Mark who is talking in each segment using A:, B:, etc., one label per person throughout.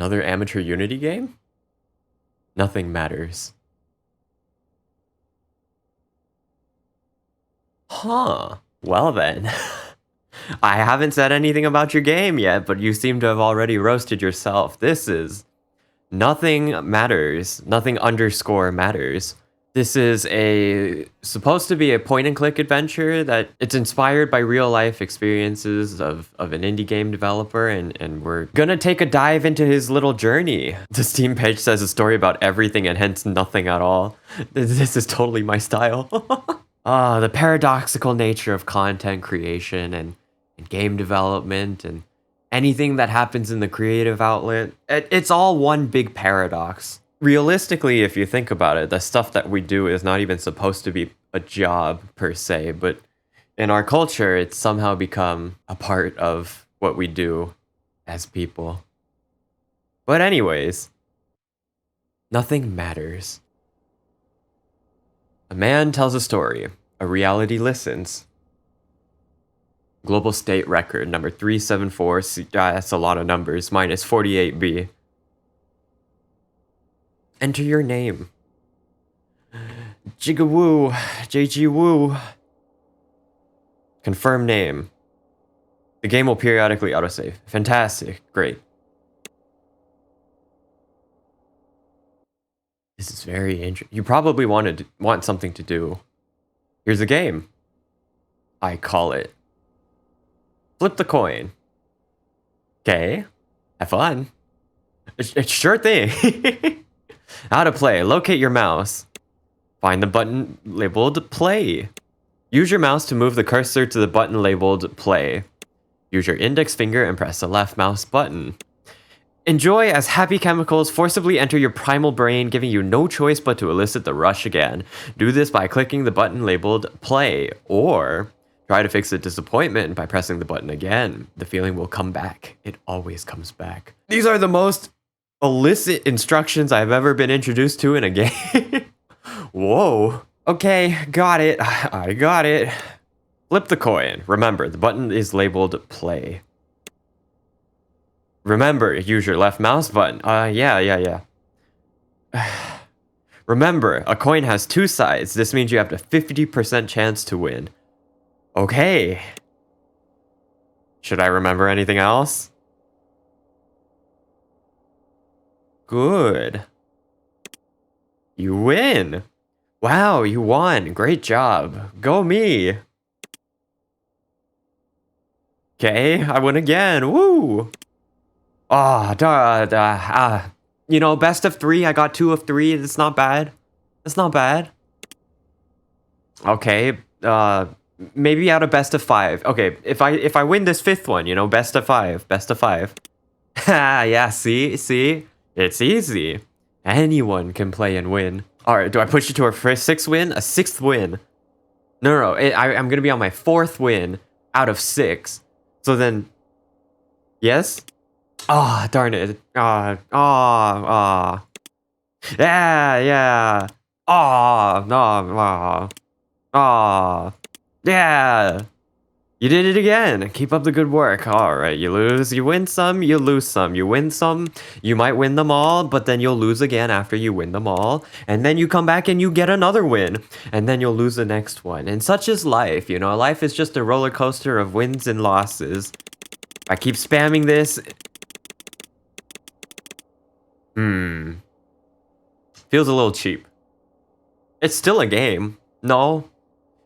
A: Another amateur Unity game? Nothing matters. Huh. Well then. I haven't said anything about your game yet, but you seem to have already roasted yourself. This is Nothing Matters. Nothing underscore matters. This is supposed to be a point and click adventure that it's inspired by real life experiences of an indie game developer, and we're gonna take a dive into his little journey. The Steam page says a story about everything and hence nothing at all. This is totally my style. The paradoxical nature of content creation and game development and anything that happens in the creative outlet. It's all one big paradox. Realistically, if you think about it, the stuff that we do is not even supposed to be a job per se, but in our culture, it's somehow become a part of what we do as people. But anyways, nothing matters. A man tells a story, a reality listens. Global state record, number 374, that's a lot of numbers, minus 48B. Enter your name. JGWu. Confirm name. The game will periodically autosave. Fantastic. Great. This is very interesting. You probably want something to do. Here's a game. I call it Flip the Coin. Okay. Have fun. It's sure thing. How to play. Locate your mouse. Find the button labeled play. Use your mouse to move the cursor to the button labeled play. Use your index finger and press the left mouse button. Enjoy as happy chemicals forcibly enter your primal brain, giving you no choice but to elicit the rush again. Do this by clicking the button labeled play, or try to fix the disappointment by pressing the button again. The feeling will come back. It always comes back. These are the most illicit instructions I've ever been introduced to in a game. Whoa. Okay, got it. I got it. Flip the coin. Remember, the button is labeled play. Remember, use your left mouse button. Yeah. Remember, a coin has two sides. This means you have a 50% chance to win. Okay. Should I remember anything else? Good. You win. Wow, you won. Great job. Go me. Okay, I win again. Woo. You know, best of 3. I got 2 of 3. It's not bad. It's not bad. Okay, maybe out of best of 5. Okay, if I win this 5th one, you know, best of 5. Best of 5. Yeah, see? It's easy. Anyone can play and win. Alright, do I push it to a 6th win? A 6th win. No. I'm gonna be on my 4th win out of 6. So then... Yes? Ah, darn it. Yeah. Yeah. You did it again. Keep up the good work. All right, you lose, you win some, you lose some. You win some, you might win them all, but then you'll lose again after you win them all. And then you come back and you get another win. And then you'll lose the next one. And such is life, you know. Life is just a roller coaster of wins and losses. I keep spamming this. Feels a little cheap. It's still a game. No.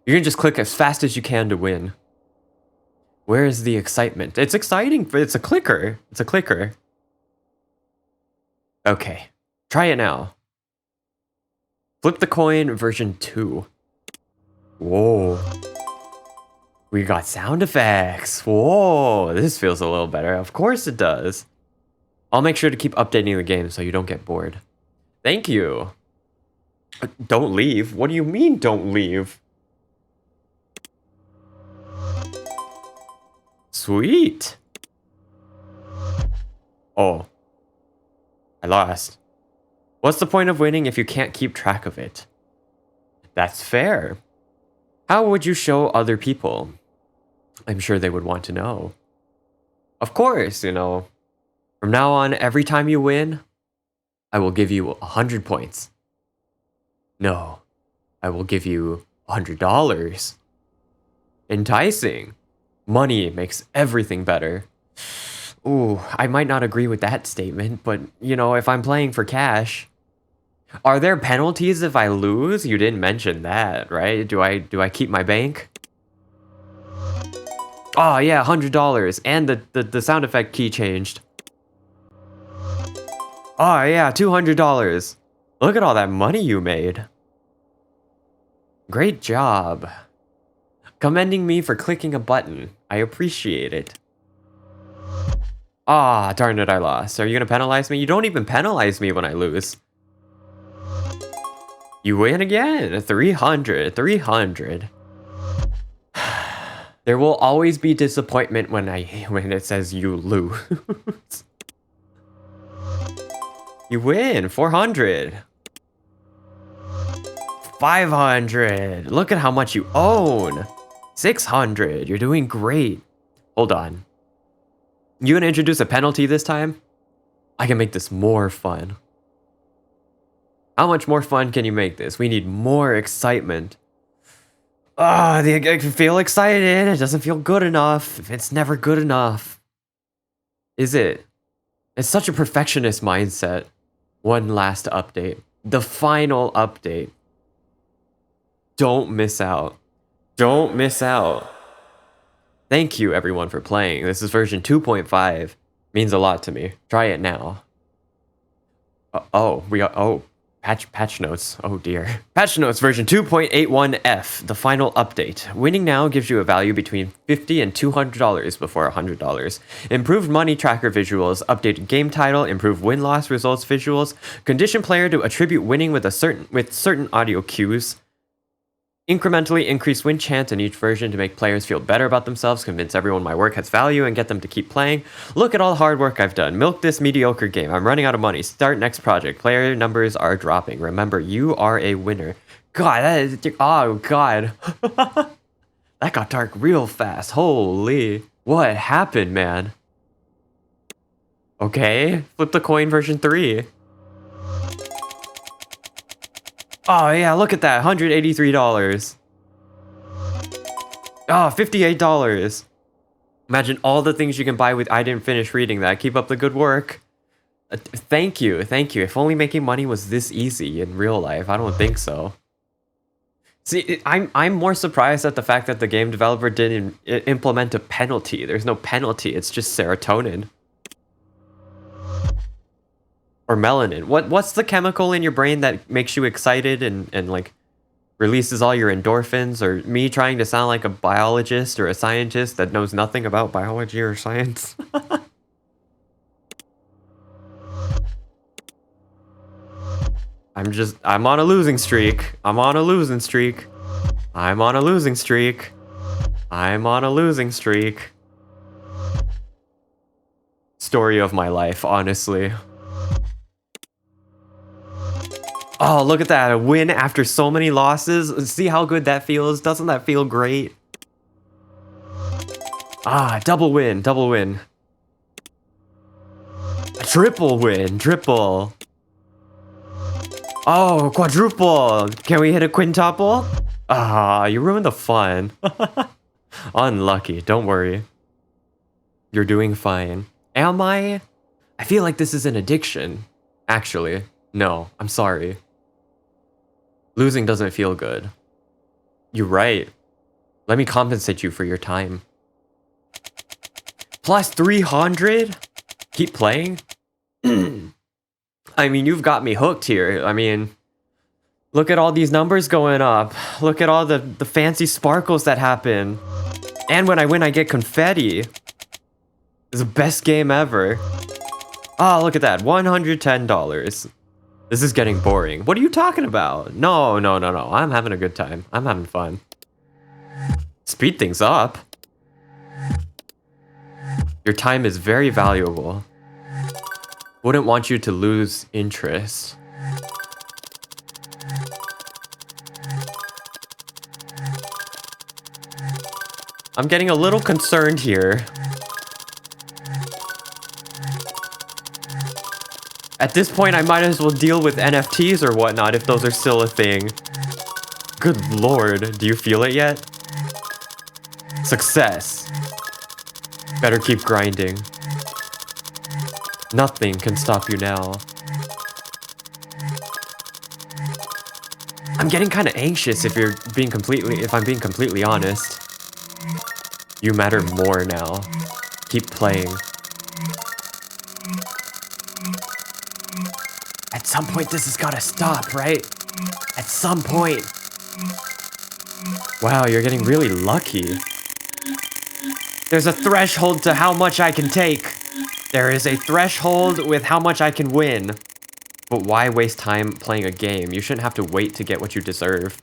A: You can just click as fast as you can to win. Where is the excitement? It's exciting, but it's a clicker. It's a clicker. Okay. Try it now. Flip the coin version 2. Whoa. We got sound effects. Whoa. This feels a little better. Of course it does. I'll make sure to keep updating the game so you don't get bored. Thank you. Don't leave? What do you mean, don't leave? Sweet. Oh. I lost. What's the point of winning if you can't keep track of it? That's fair. How would you show other people? I'm sure they would want to know. Of course, you know. From now on, every time you win, I will give you 100 points. No, I will give you $100. Enticing. Money makes everything better. Ooh, I might not agree with that statement, but, you know, if I'm playing for cash... Are there penalties if I lose? You didn't mention that, right? Do I keep my bank? Oh, yeah, $100. And the sound effect key changed. Oh, yeah, $200. Look at all that money you made. Great job. Commending me for clicking a button. I appreciate it. Ah, darn it, I lost. Are you gonna penalize me? You don't even penalize me when I lose. You win again. 300. 300. There will always be disappointment when it says you lose. You win. 400. 500. Look at how much you own. 600. You're doing great. Hold on. You gonna introduce a penalty this time? I can make this more fun. How much more fun can you make this? We need more excitement. Ah, I can feel excited. It doesn't feel good enough. It's never good enough. Is it? It's such a perfectionist mindset. One last update. The final update. Don't miss out. Don't miss out. Thank you everyone for playing. This is version 2.5. Means a lot to me. Try it now. Patch notes. Oh dear. Patch notes version 2.81F, the final update. Winning now gives you a value between $50 and $200 before $100. Improved money tracker visuals, updated game title, improved win-loss results visuals, condition player to attribute winning with certain audio cues. Incrementally increase win chance in each version to make players feel better about themselves, convince everyone my work has value, and get them to keep playing. Look at all the hard work I've done. Milk this mediocre game. I'm running out of money. Start next project. Player numbers are dropping. Remember, you are a winner. God, that is... Oh, God. That got dark real fast. Holy. What happened, man? Okay. Flip the coin version 3. Oh, yeah, look at that. $183. Oh, $58. Imagine all the things you can buy with I didn't finish reading that. Keep up the good work. Thank you. Thank you. If only making money was this easy in real life. I don't think so. See, I'm more surprised at the fact that the game developer didn't implement a penalty. There's no penalty. It's just serotonin. Or melanin. What's the chemical in your brain that makes you excited and like releases all your endorphins? Or me trying to sound like a biologist or a scientist that knows nothing about biology or science? I'm on a losing streak. I'm on a losing streak. I'm on a losing streak. I'm on a losing streak. Story of my life, honestly. Oh, look at that. A win after so many losses. See how good that feels? Doesn't that feel great? Ah, double win, double win. A triple win, triple. Oh, quadruple. Can we hit a quintuple? Ah, you ruined the fun. Unlucky, don't worry. You're doing fine. Am I? I feel like this is an addiction. Actually, no, I'm sorry. Losing doesn't feel good. You're right. Let me compensate you for your time. Plus 300? Keep playing? I mean, you've got me hooked here. I mean, look at all these numbers going up. Look at all the fancy sparkles that happen. And when I win, I get confetti. It's the best game ever. Oh, look at that. $110. This is getting boring. What are you talking about? No. I'm having a good time. I'm having fun. Speed things up. Your time is very valuable. Wouldn't want you to lose interest. I'm getting a little concerned here. At this point, I might as well deal with NFTs or whatnot if those are still a thing. Good lord, do you feel it yet? Success. Better keep grinding. Nothing can stop you now. I'm getting kind of anxious if I'm being completely honest. You matter more now. Keep playing. At some point, this has gotta stop, right? At some point. Wow, you're getting really lucky. There's a threshold to how much I can take. There is a threshold with how much I can win. But why waste time playing a game? You shouldn't have to wait to get what you deserve.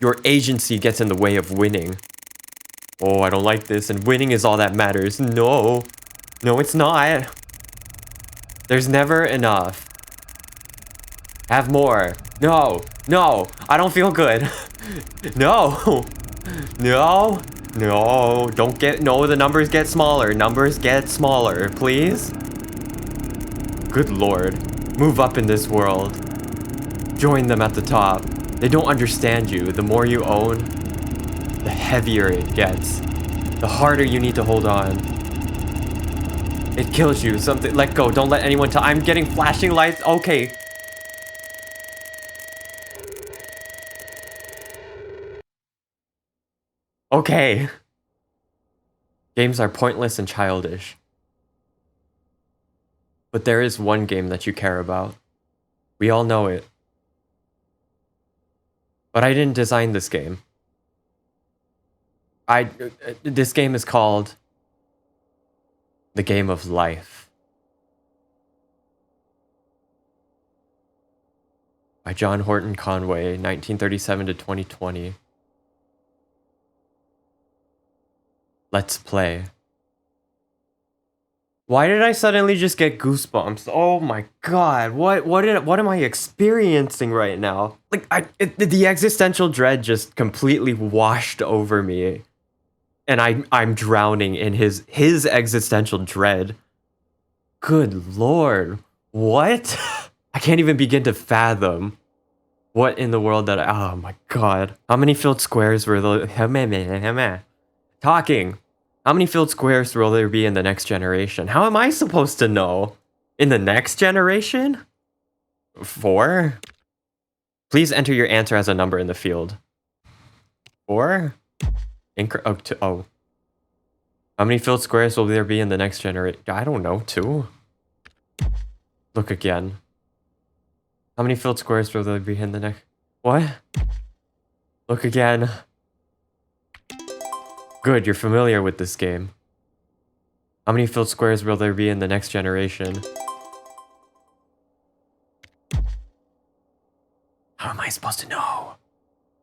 A: Your agency gets in the way of winning. Oh, I don't like this, and winning is all that matters. No. No, it's not. There's never enough. Have more. No. No. I don't feel good. No. No. No. Don't get... No, the numbers get smaller. Numbers get smaller. Please? Good lord. Move up in this world. Join them at the top. They don't understand you. The more you own, the heavier it gets. The harder you need to hold on. It kills you. Something. Let go. Don't let anyone tell. I'm getting flashing lights. Okay. Okay. Games are pointless and childish. But there is one game that you care about. We all know it. But I didn't design this game. This game is called The Game of Life by John Horton Conway, 1937 to 2020. Let's play. Why did I suddenly just get goosebumps? Oh my god, what am I experiencing right now? Like, the existential dread just completely washed over me. And I'm drowning in his existential dread. Good lord. What? I can't even begin to fathom what in the world that oh my god. How many filled squares were the talking? How many filled squares will there be in the next generation? How am I supposed to know? In the next generation? 4? Please enter your answer as a number in the field. 4? Oh. How many filled squares will there be in the next generation? I don't know. 2? Look again. How many filled squares will there be in the next... What? Look again. Good, you're familiar with this game. How many filled squares will there be in the next generation? How am I supposed to know?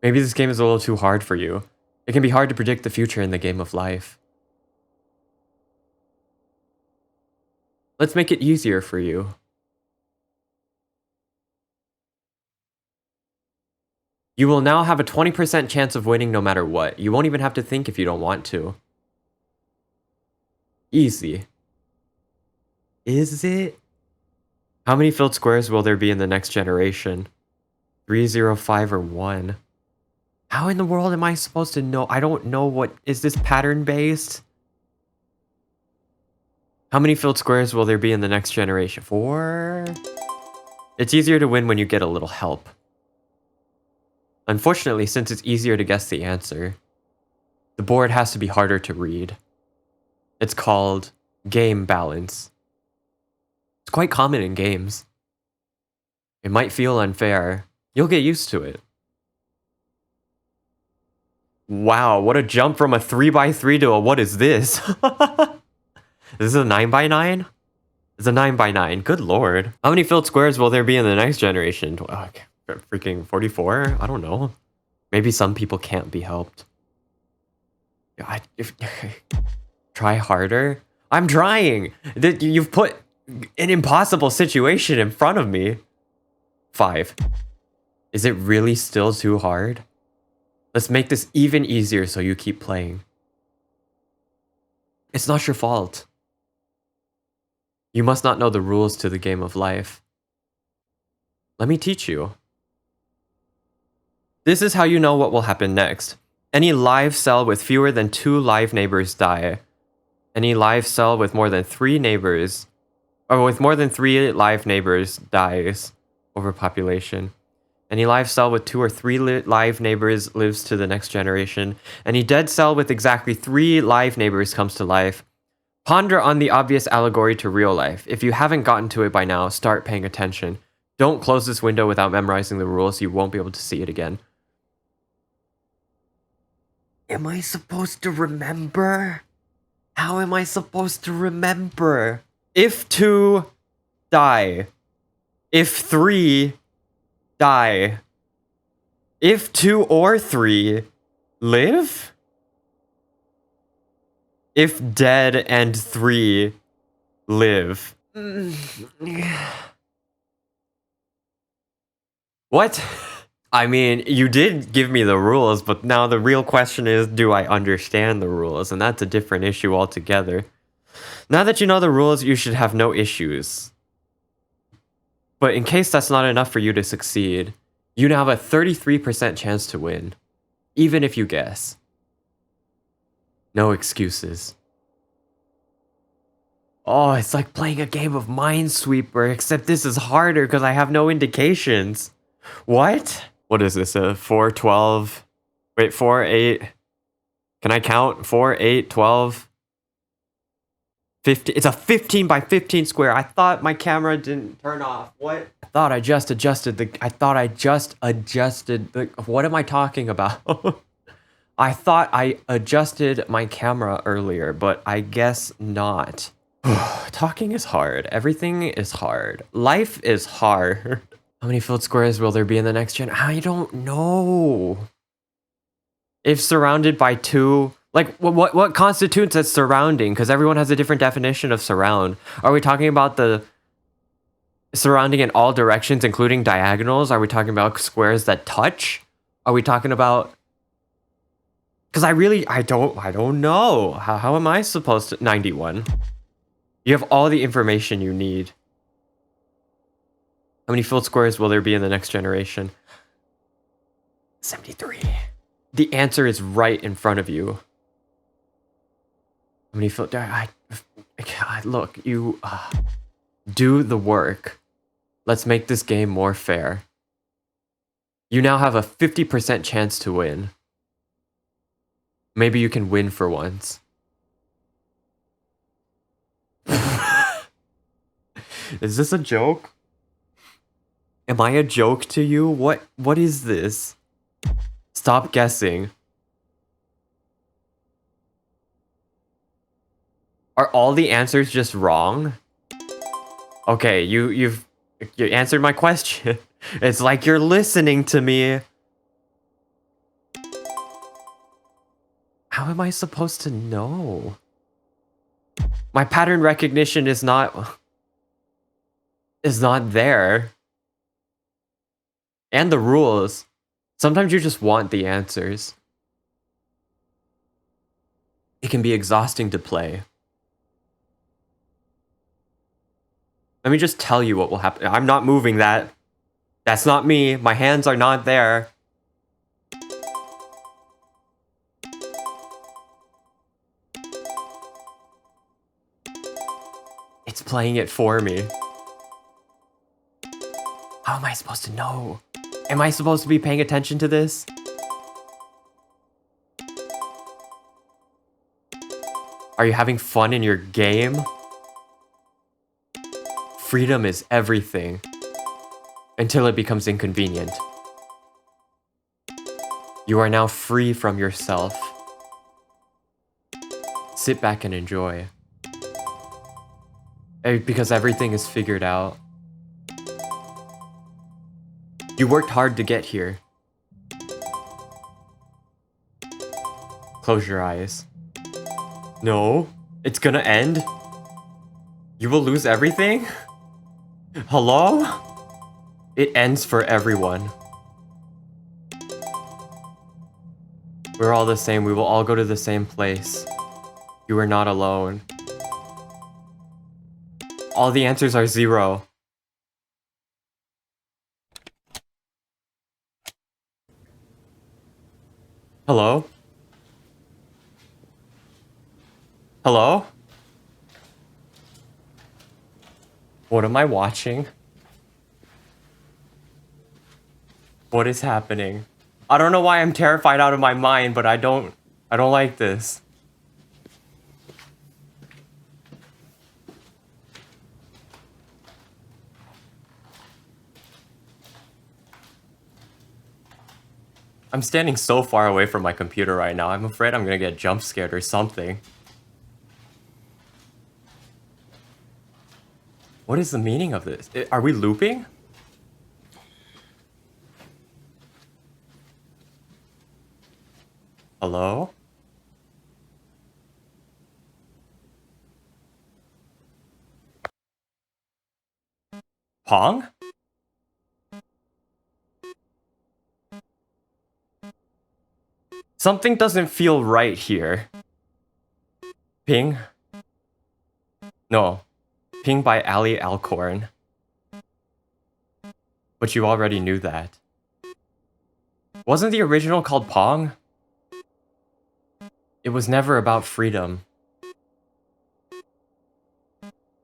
A: Maybe this game is a little too hard for you. It can be hard to predict the future in the game of life. Let's make it easier for you. You will now have a 20% chance of winning no matter what. You won't even have to think if you don't want to. Easy. Is it? How many filled squares will there be in the next generation? 3, 0, 5, or 1? How in the world am I supposed to know? I don't know what... Is this pattern-based? How many filled squares will there be in the next generation? 4? It's easier to win when you get a little help. Unfortunately, since it's easier to guess the answer, the board has to be harder to read. It's called game balance. It's quite common in games. It might feel unfair. You'll get used to it. Wow, what a jump from a 3x3 to a what is this? This is a 9x9? It's a 9x9. Good lord. How many filled squares will there be in the next generation? Freaking 44? I don't know. Maybe some people can't be helped. Try harder? I'm trying! You've put an impossible situation in front of me. 5. Is it really still too hard? Let's make this even easier so you keep playing. It's not your fault. You must not know the rules to the game of life. Let me teach you. This is how you know what will happen next. Any live cell with fewer than 2 live neighbors die. Any live cell with more than 3 neighbors, or with more than 3 live neighbors dies. Overpopulation. Any live cell with 2 or 3 live neighbors lives to the next generation. Any dead cell with exactly 3 live neighbors comes to life. Ponder on the obvious allegory to real life. If you haven't gotten to it by now, start paying attention. Don't close this window without memorizing the rules. You won't be able to see it again. Am I supposed to remember? How am I supposed to remember? If 2 die. If 3 die. If 2 or 3 live? If dead and 3 live. What? I mean, you did give me the rules, but now the real question is, do I understand the rules? And that's a different issue altogether. Now that you know the rules, you should have no issues. But in case that's not enough for you to succeed, you now have a 33% chance to win, even if you guess. No excuses. Oh, it's like playing a game of Minesweeper, except this is harder because I have no indications. What? What is this? A 4, 12? Wait, 4, 8. Can I count? 4, 8, 12, 15. It's a 15 by 15 square. I thought my camera didn't turn off. What? I thought I just adjusted the. What am I talking about? I thought I adjusted my camera earlier, but I guess not. Talking is hard. Everything is hard. Life is hard. How many filled squares will there be in the next gen? I don't know. If surrounded by 2, like what constitutes as surrounding? Because everyone has a different definition of surround. Are we talking about the surrounding in all directions, including diagonals? Are we talking about squares that touch? Are we talking about? Because I don't know. How am I supposed to? 91. You have all the information you need. How many filled squares will there be in the next generation? 73. The answer is right in front of you. How many filled... God, look, you... do the work. Let's make this game more fair. You now have a 50% chance to win. Maybe you can win for once. Is this a joke? Am I a joke to you? What is this? Stop guessing. Are all the answers just wrong? Okay, you answered my question. It's like you're listening to me. How am I supposed to know? My pattern recognition is not there. And the rules. Sometimes you just want the answers. It can be exhausting to play. Let me just tell you what will happen. I'm not moving that. That's not me. My hands are not there. It's playing it for me. How am I supposed to know? Am I supposed to be paying attention to this? Are you having fun in your game? Freedom is everything. Until it becomes inconvenient. You are now free from yourself. Sit back and enjoy. Because everything is figured out. You worked hard to get here. Close your eyes. No, it's gonna end. You will lose everything? Hello? It ends for everyone. We're all the same. We will all go to the same place. You are not alone. All the answers are 0. Hello? Hello? What am I watching? What is happening? I don't know why I'm terrified out of my mind, but I don't like this. I'm standing so far away from my computer right now. I'm afraid I'm gonna get jump scared or something. What is the meaning of this? Are we looping? Hello? Pong? Something doesn't feel right here. Ping? No. Ping by Ali Alcorn. But you already knew that. Wasn't the original called Pong? It was never about freedom.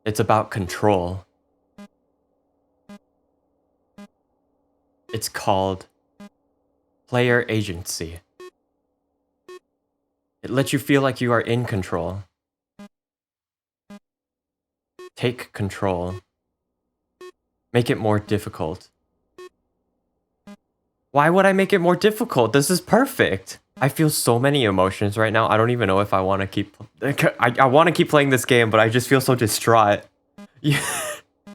A: It's about control. It's called player agency. It lets you feel like you are in control. Take control. Make it more difficult. Why would I make it more difficult? This is perfect. I feel so many emotions right now. I don't even know if I want to keep... I want to keep playing this game, but I just feel so distraught.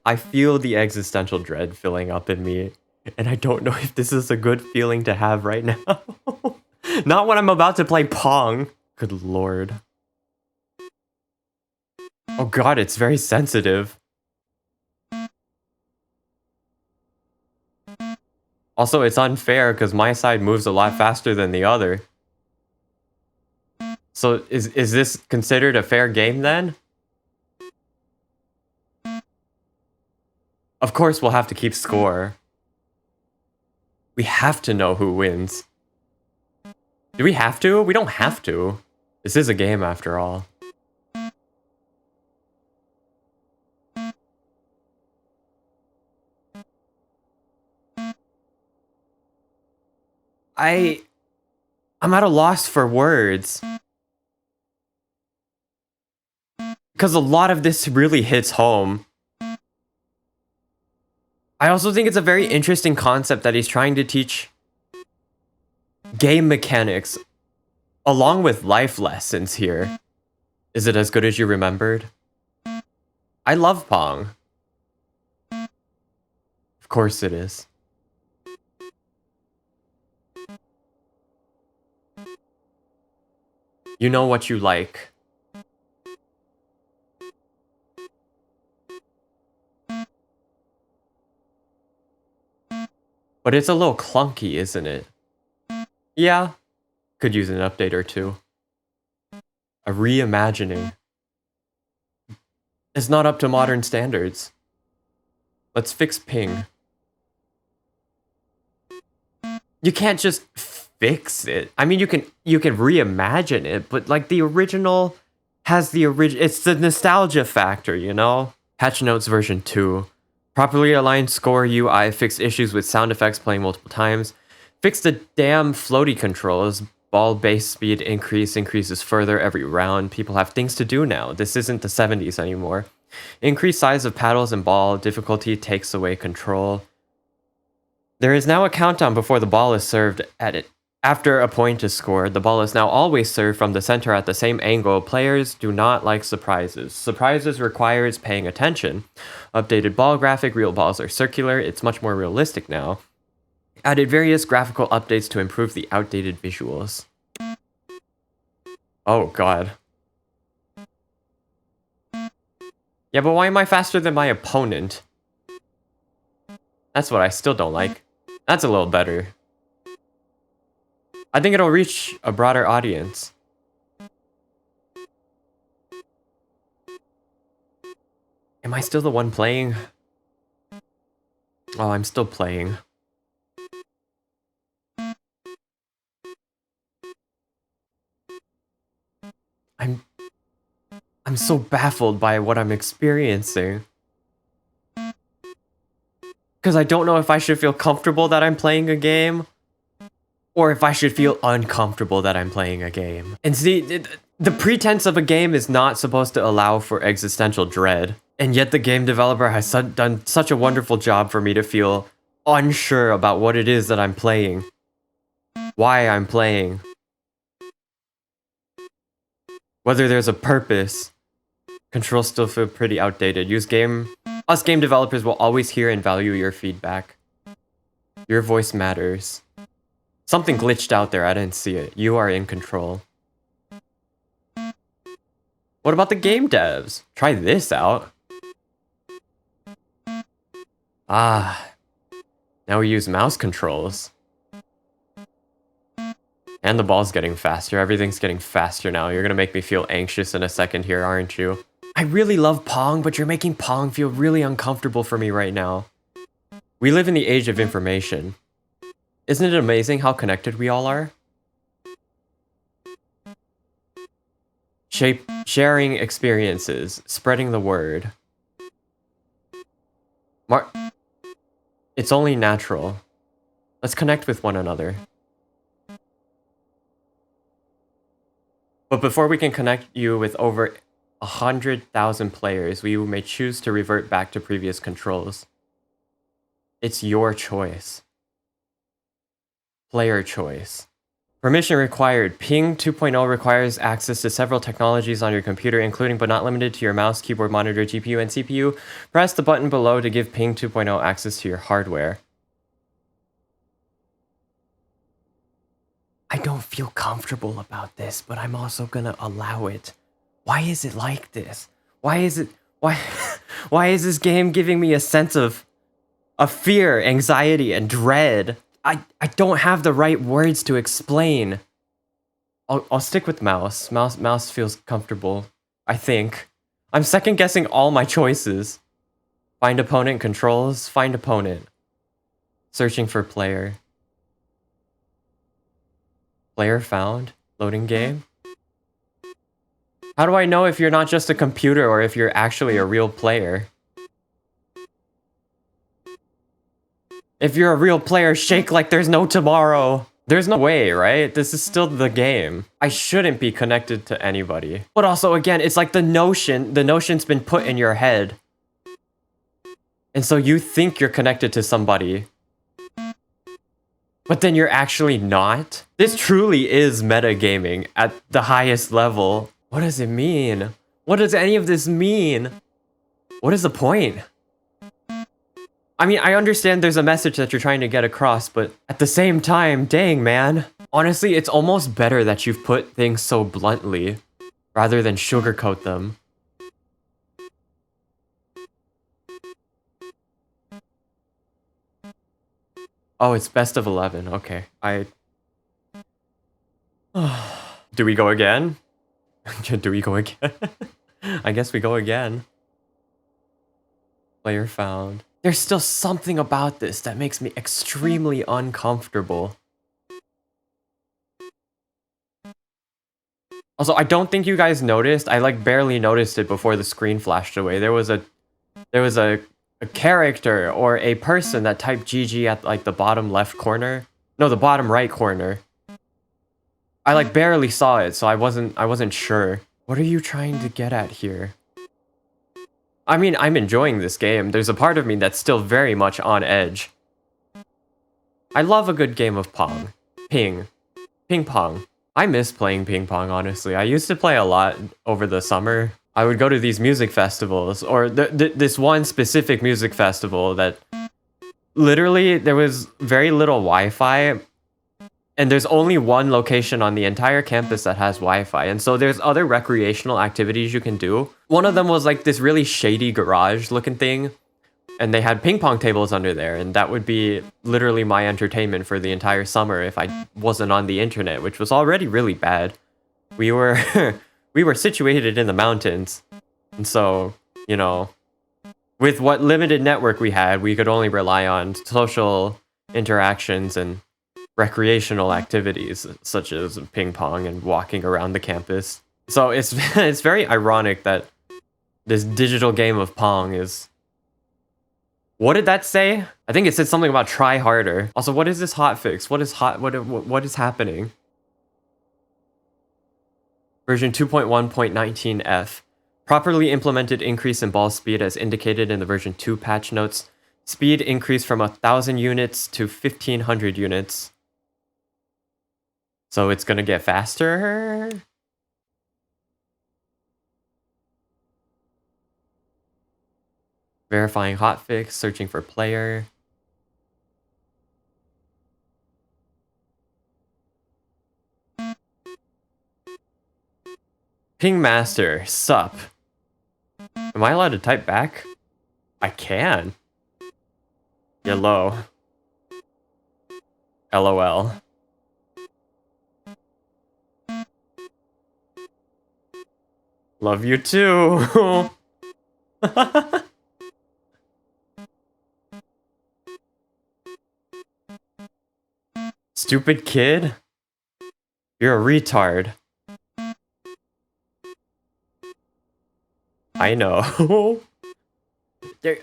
A: I feel the existential dread filling up in me, and I don't know if this is a good feeling to have right now. Not when I'm about to play Pong. Good lord. Oh god, it's very sensitive. Also, it's unfair because my side moves a lot faster than the other. So, is this considered a fair game then? Of course, we'll have to keep score. We have to know who wins. Do we have to? We don't have to. This is a game after all. I'm at a loss for words. Because a lot of this really hits home. I also think it's a very interesting concept that he's trying to teach game mechanics along with life lessons here. Is it as good as you remembered? I love Pong. Of course it is. You know what you like. But it's a little clunky, isn't it? Yeah. Could use an update or two. A reimagining. It's not up to modern standards. Let's fix ping. You can't just fix it. I mean, you can reimagine it, but like the original has the it's the nostalgia factor, you know? Patch notes version 2. Properly aligned score UI, fixed issues with sound effects playing multiple times. Fix the damn floaty controls. Ball base speed increases further every round. People have things to do now. This isn't the 70s anymore. Increased size of paddles and ball. Difficulty takes away control. There is now a countdown before the ball is served at it. After a point is scored, the ball is now always served from the center at the same angle. Players do not like surprises. Surprises requires paying attention. Updated ball graphic, real balls are circular. It's much more realistic now. Added various graphical updates to improve the outdated visuals. Oh god. Yeah, but why am I faster than my opponent? That's what I still don't like. That's a little better. I think it'll reach a broader audience. Am I still the one playing? Oh, I'm still playing. I'm so baffled by what I'm experiencing. Because I don't know if I should feel comfortable that I'm playing a game, or if I should feel uncomfortable that I'm playing a game. And see, the pretense of a game is not supposed to allow for existential dread. And yet the game developer has done such a wonderful job for me to feel unsure about what it is that I'm playing. Why I'm playing. Whether there's a purpose. Controls still feel pretty outdated. Us game developers will always hear and value your feedback. Your voice matters. Something glitched out there, I didn't see it. You are in control. What about the game devs? Try this out. Ah. Now we use mouse controls. And the ball's getting faster. Everything's getting faster now. You're gonna make me feel anxious in a second here, aren't you? I really love Pong, but you're making Pong feel really uncomfortable for me right now. We live in the age of information. Isn't it amazing how connected we all are? Sharing experiences, spreading the word. It's only natural. Let's connect with one another. But before we can connect you with over 100,000 players, we may choose to revert back to previous controls. It's your choice. Player choice. Permission required. Ping 2.0 requires access to several technologies on your computer, including but not limited to your mouse, keyboard, monitor, GPU, and CPU. Press the button below to give Ping 2.0 access to your hardware. I don't feel comfortable about this, but I'm also gonna allow it. Why is it like this? Why is this game giving me a sense of fear, anxiety, and dread? I don't have the right words to explain. I'll stick with mouse. Mouse feels comfortable, I think. I'm second guessing all my choices. Find opponent, controls, find opponent. Searching for player. Player found, loading game. How do I know if you're not just a computer or if you're actually a real player? If you're a real player, shake like there's no tomorrow. There's no way, right? This is still the game. I shouldn't be connected to anybody. But also, again, it's like the notion's been put in your head. And so you think you're connected to somebody. But then you're actually not. This truly is metagaming at the highest level. What does it mean? What does any of this mean? What is the point? I mean, I understand there's a message that you're trying to get across, but at the same time, dang, man. Honestly, it's almost better that you've put things so bluntly, rather than sugarcoat them. Oh, it's best of 11. Okay, Do we go again? Do we go again? I guess we go again. Player found. There's still something about this that makes me extremely uncomfortable. Also, I don't think you guys noticed. I like barely noticed it before the screen flashed away. There was a character or a person that typed GG at like the bottom left corner. No, the bottom right corner. I like barely saw it, so I wasn't sure. What are you trying to get at here? I mean, I'm enjoying this game. There's a part of me that's still very much on edge. I love a good game of Pong. Ping pong. I miss playing ping pong, honestly. I used to play a lot over the summer. I would go to these music festivals, or this one specific music festival that literally there was very little Wi-Fi. And there's only one location on the entire campus that has Wi-Fi. And so there's other recreational activities you can do. One of them was like this really shady garage looking thing. And they had ping pong tables under there. And that would be literally my entertainment for the entire summer if I wasn't on the internet, which was already really bad. We were, we were situated in the mountains. And so, you know, With what limited network we had, we could only rely on social interactions and recreational activities such as ping pong and walking around the campus. So it's it's very ironic that this digital game of Pong is... What did that say? I think it said something about try harder. Also, what is this hotfix? What is happening? Version 2.1.19F. Properly implemented increase in ball speed as indicated in the version 2 patch notes. Speed increased from 1,000 units to 1,500 units. So it's gonna get faster? Verifying hotfix, searching for player. Ping master, sup. Am I allowed to type back? I can. Hello. LOL. Love you too. Stupid kid. You're a retard. I know. There...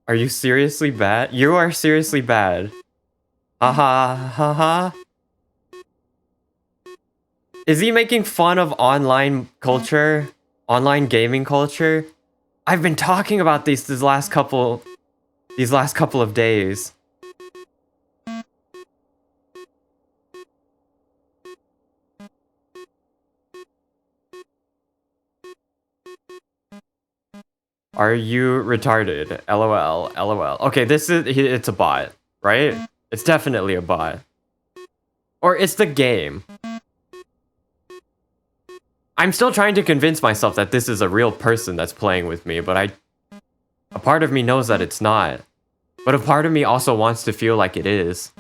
A: Are you seriously bad? You are seriously bad. Haha, haha. Is he making fun of online culture? Online gaming culture? I've been talking about these last couple of days. Are you retarded? LOL, LOL. Okay, it's a bot, right? It's definitely a bot. Or it's the game. I'm still trying to convince myself that this is a real person that's playing with me, but a part of me knows that it's not. But a part of me also wants to feel like it is.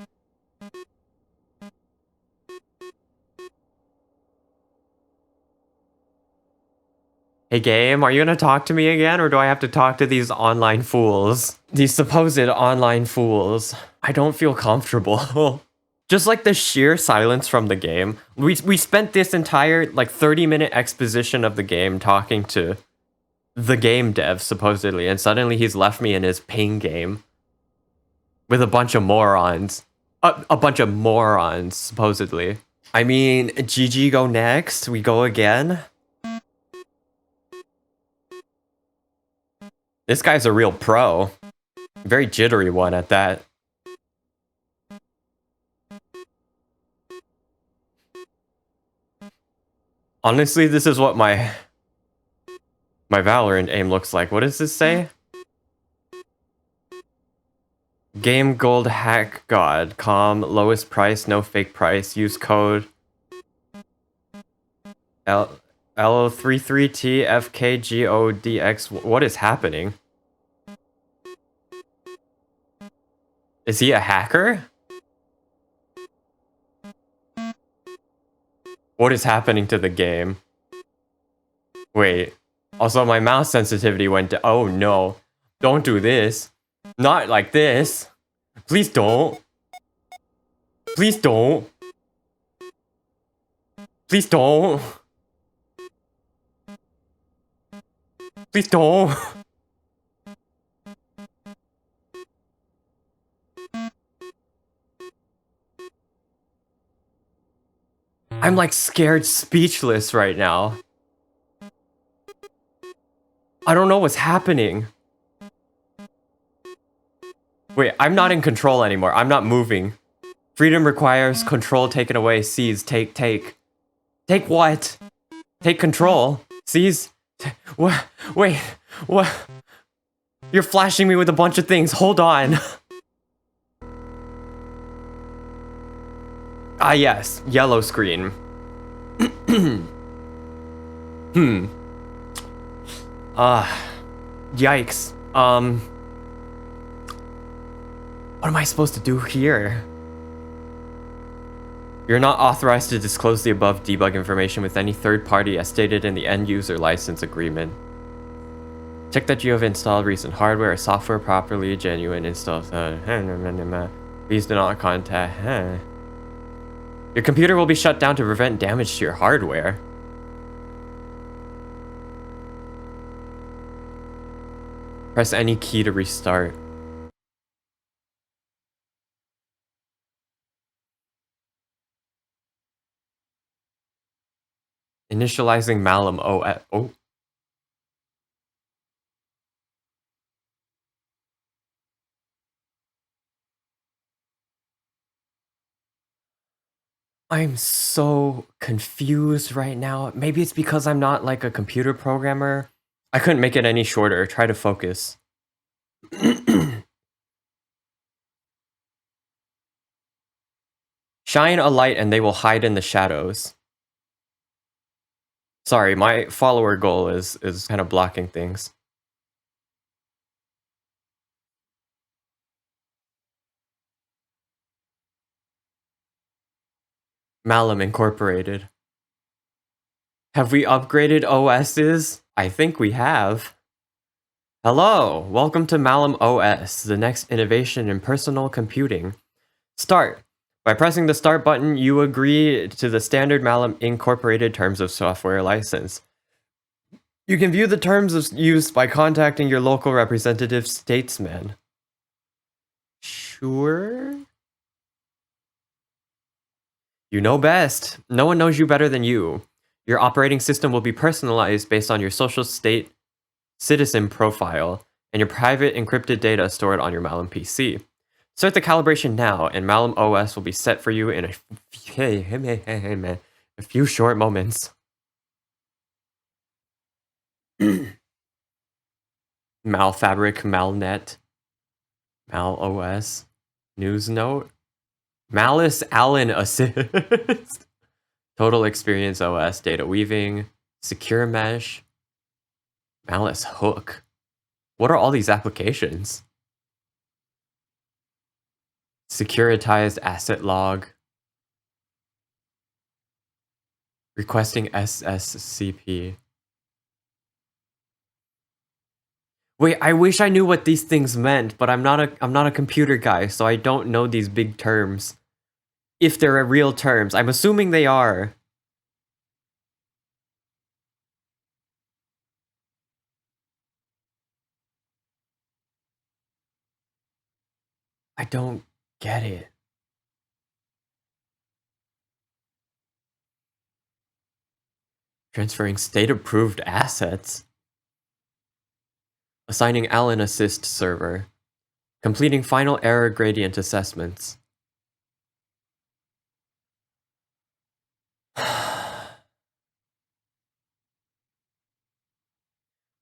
A: Hey game, are you gonna talk to me again, or do I have to talk to these online fools? These supposed online fools. I don't feel comfortable. Just like the sheer silence from the game. We spent this entire, like, 30-minute exposition of the game talking to the game dev, supposedly, and suddenly he's left me in his ping game. With a bunch of morons. A bunch of morons, supposedly. I mean, GG go next, we go again. This guy's a real pro. Very jittery one at that. Honestly, this is what my Valorant aim looks like. What does this say? Game Gold Hack God. Com. Lowest price, no fake price. Use code L33TFKGODX. What is happening? Is he a hacker? What is happening to the game? Wait. Also, my mouse sensitivity went to... Oh no. Don't do this. Not like this. Please don't. Please don't. Please don't. Please don't. I'm like scared speechless right now. I don't know what's happening. Wait, I'm not in control anymore. I'm not moving. Freedom requires control taken away. Seize, take. Take what? Take control. Seize. What? Wait, what? You're flashing me with a bunch of things. Hold on. Ah, yes. Yellow screen. Yikes. What am I supposed to do here? You're not authorized to disclose the above debug information with any third party as stated in the end user license agreement. Check that you have installed recent hardware or software properly, genuine installs. Please do not contact. Your computer will be shut down to prevent damage to your hardware. Press any key to restart. Initializing Malum OS. Oh. I'm so confused right now. Maybe it's because I'm not like a computer programmer. I couldn't make it any shorter. Try to focus. Shine a light and they will hide in the shadows. Sorry, my follower goal is kind of blocking things. Malum Incorporated. Have we upgraded OSs? I think we have. Hello, welcome to Malum OS, the next innovation in personal computing. Start. By pressing the start button, you agree to the standard Malum Incorporated terms of software license. You can view the terms of use by contacting your local representative statesman. Sure? You know best. No one knows you better than you. Your operating system will be personalized based on your social state citizen profile and your private encrypted data stored on your Malum PC. Start the calibration now, and Malum OS will be set for you in a few short moments. Malfabric, Malnet, MalOS, News Note, Malice Allen Assist, Total Experience OS, Data Weaving, Secure Mesh, Malice Hook. What are all these applications? Securitized Asset Log, Requesting SSCP. Wait, I wish I knew what these things meant, but I'm not a computer guy, so I don't know these big terms. If they're real terms, I'm assuming they are. I don't get it. Transferring state-approved assets. Assigning Allen Assist server. Completing final error gradient assessments. I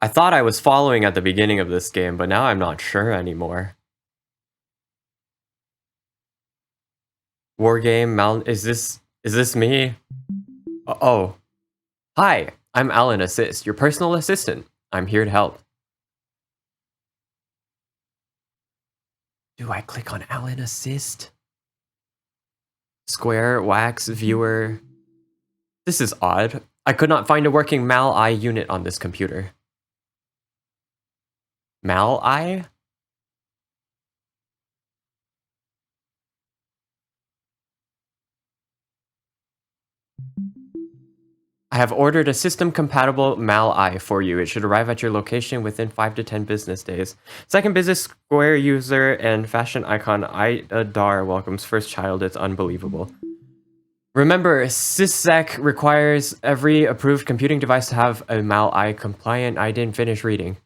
A: thought I was following at the beginning of this game, but now I'm not sure anymore. Wargame, is this me? Oh. Hi, I'm Allen Assist, your personal assistant. I'm here to help. Do I click on Allen Assist? Square, wax, viewer. This is odd. I could not find a working Mal-I unit on this computer. Mal-I? I have ordered a system-compatible Mal-I for you. It should arrive at your location within 5 to 10 business days. Second business Square user and fashion icon Ida Dar welcomes first child. It's unbelievable. Remember, SysSec requires every approved computing device to have a Mal-I compliant. I didn't finish reading.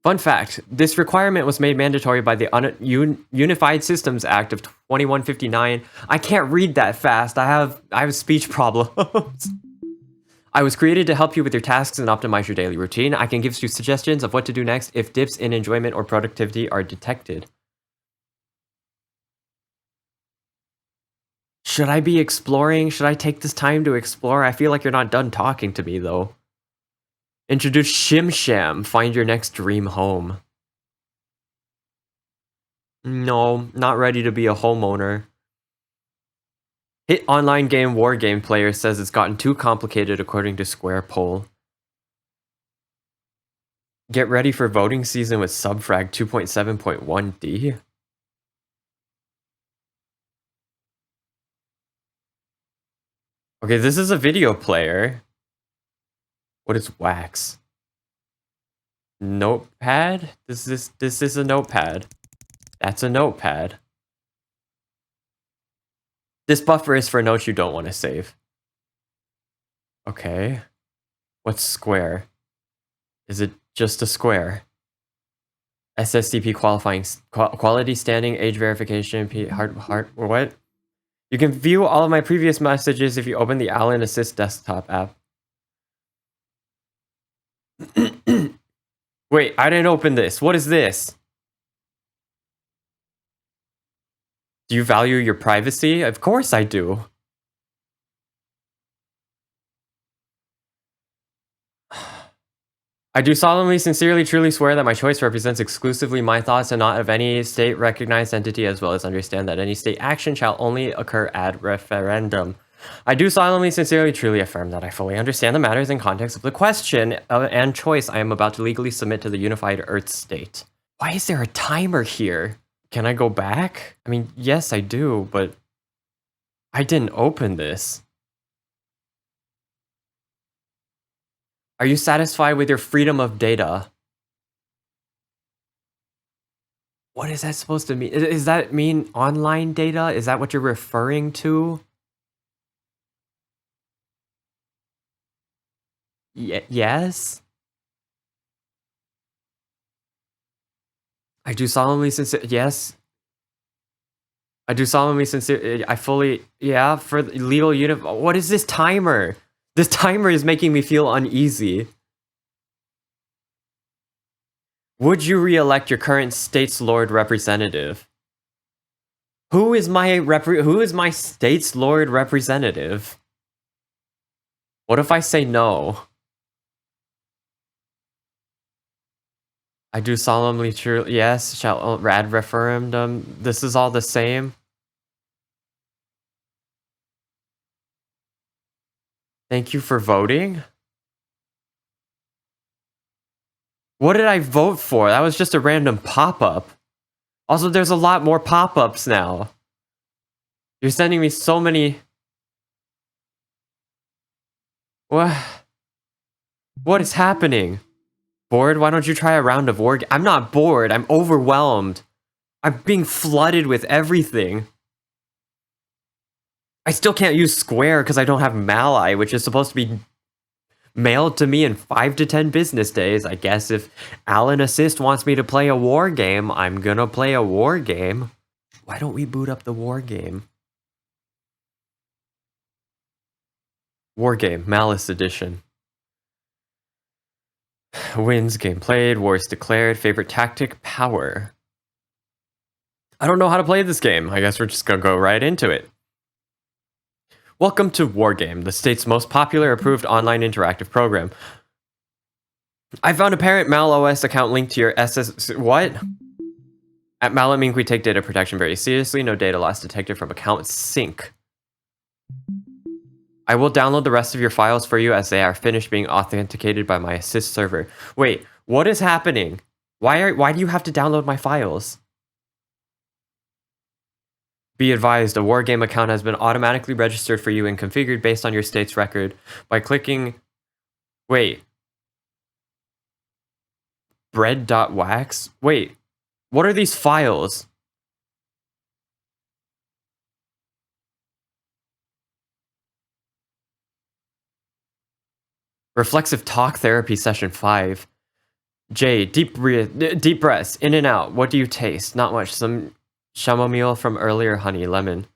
A: Fun fact, this requirement was made mandatory by the Unified Systems Act of 2159. I can't read that fast. I have speech problems. I was created to help you with your tasks and optimize your daily routine. I can give you suggestions of what to do next if dips in enjoyment or productivity are detected. Should I be exploring? Should I take this time to explore? I feel like you're not done talking to me, though. Introduce Shim Sham. Find your next dream home. No, not ready to be a homeowner. Hit online game war game player says it's gotten too complicated according to Square poll. Get ready for voting season with Subfrag 2.7.1D. Okay, this is a video player. What is wax? Notepad? This is a notepad. That's a notepad. This buffer is for notes you don't want to save. Okay. What's square? Is it just a square? SSCP qualifying quality standing age verification heart what? You can view all of my previous messages if you open the Allen Assist desktop app. Wait, I didn't open this. What is this? Do you value your privacy? Of course I do. I do solemnly, sincerely, truly swear that my choice represents exclusively my thoughts and not of any state-recognized entity, as well as understand that any state action shall only occur ad referendum. I do solemnly, sincerely, truly affirm that I fully understand the matters and context of the question and choice I am about to legally submit to the unified Earth state. Why is there a timer here? Can I go back? I mean, yes, I do, but I didn't open this. Are you satisfied with your freedom of data? What is that supposed to mean? Does that mean online data? Is that what you're referring to? Yes? I do solemnly yes. I do solemnly I fully, yeah, for legal what is this timer? This timer is making me feel uneasy. Would you re-elect your current state's lord representative? Who is my state's lord representative? What if I say no? I do solemnly true yes, shall rad referendum. This is all the same. Thank you for voting. What did I vote for? That was just a random pop-up. Also, there's a lot more pop-ups now. You're sending me so many... What is happening? Bored? Why don't you try a round of war? I'm not bored. I'm overwhelmed. I'm being flooded with everything. I still can't use Square because I don't have Mali, which is supposed to be mailed to me in 5 to 10 business days. I guess if Allen Assist wants me to play a war game, I'm gonna play a war game. Why don't we boot up the war game? War game, Malice Edition. Wins, game played, wars declared, favorite tactic, power. I don't know how to play this game. I guess we're just gonna go right into it. Welcome to Wargame, the state's most popular approved online interactive program. I found a parent MalOS account linked to your what? At Malamink, we take data protection very seriously. No data loss detected from account sync. I will download the rest of your files for you as they are finished being authenticated by my Assist server. Wait, what is happening? Why do you have to download my files? Be advised, a Wargame account has been automatically registered for you and configured based on your state's record by clicking... Wait. Bread.wax? Wait, what are these files? Reflexive Talk Therapy Session 5. J, deep breaths, in and out. What do you taste? Not much. Some chamomile from earlier, honey, lemon.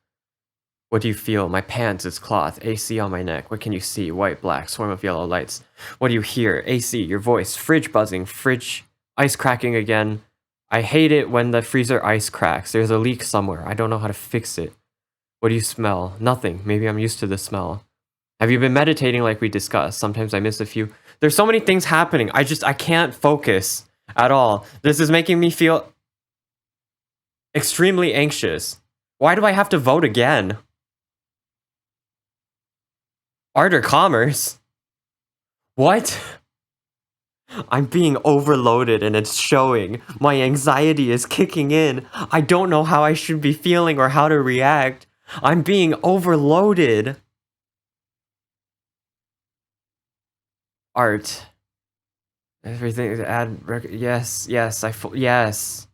A: What do you feel? My pants, it's cloth. AC on my neck. What can you see? White, black, swarm of yellow lights. What do you hear? AC, your voice. Fridge buzzing. Fridge, ice cracking again. I hate it when the freezer ice cracks. There's a leak somewhere. I don't know how to fix it. What do you smell? Nothing. Maybe I'm used to the smell. Have you been meditating like we discussed? Sometimes I miss a few. There's so many things happening. I can't focus at all. This is making me feel... Extremely anxious. Why do I have to vote again? Art or commerce? What? I'm being overloaded and it's showing. My anxiety is kicking in. I don't know how I should be feeling or how to react. I'm being overloaded. Art. Everything to add. Yes, yes, yes.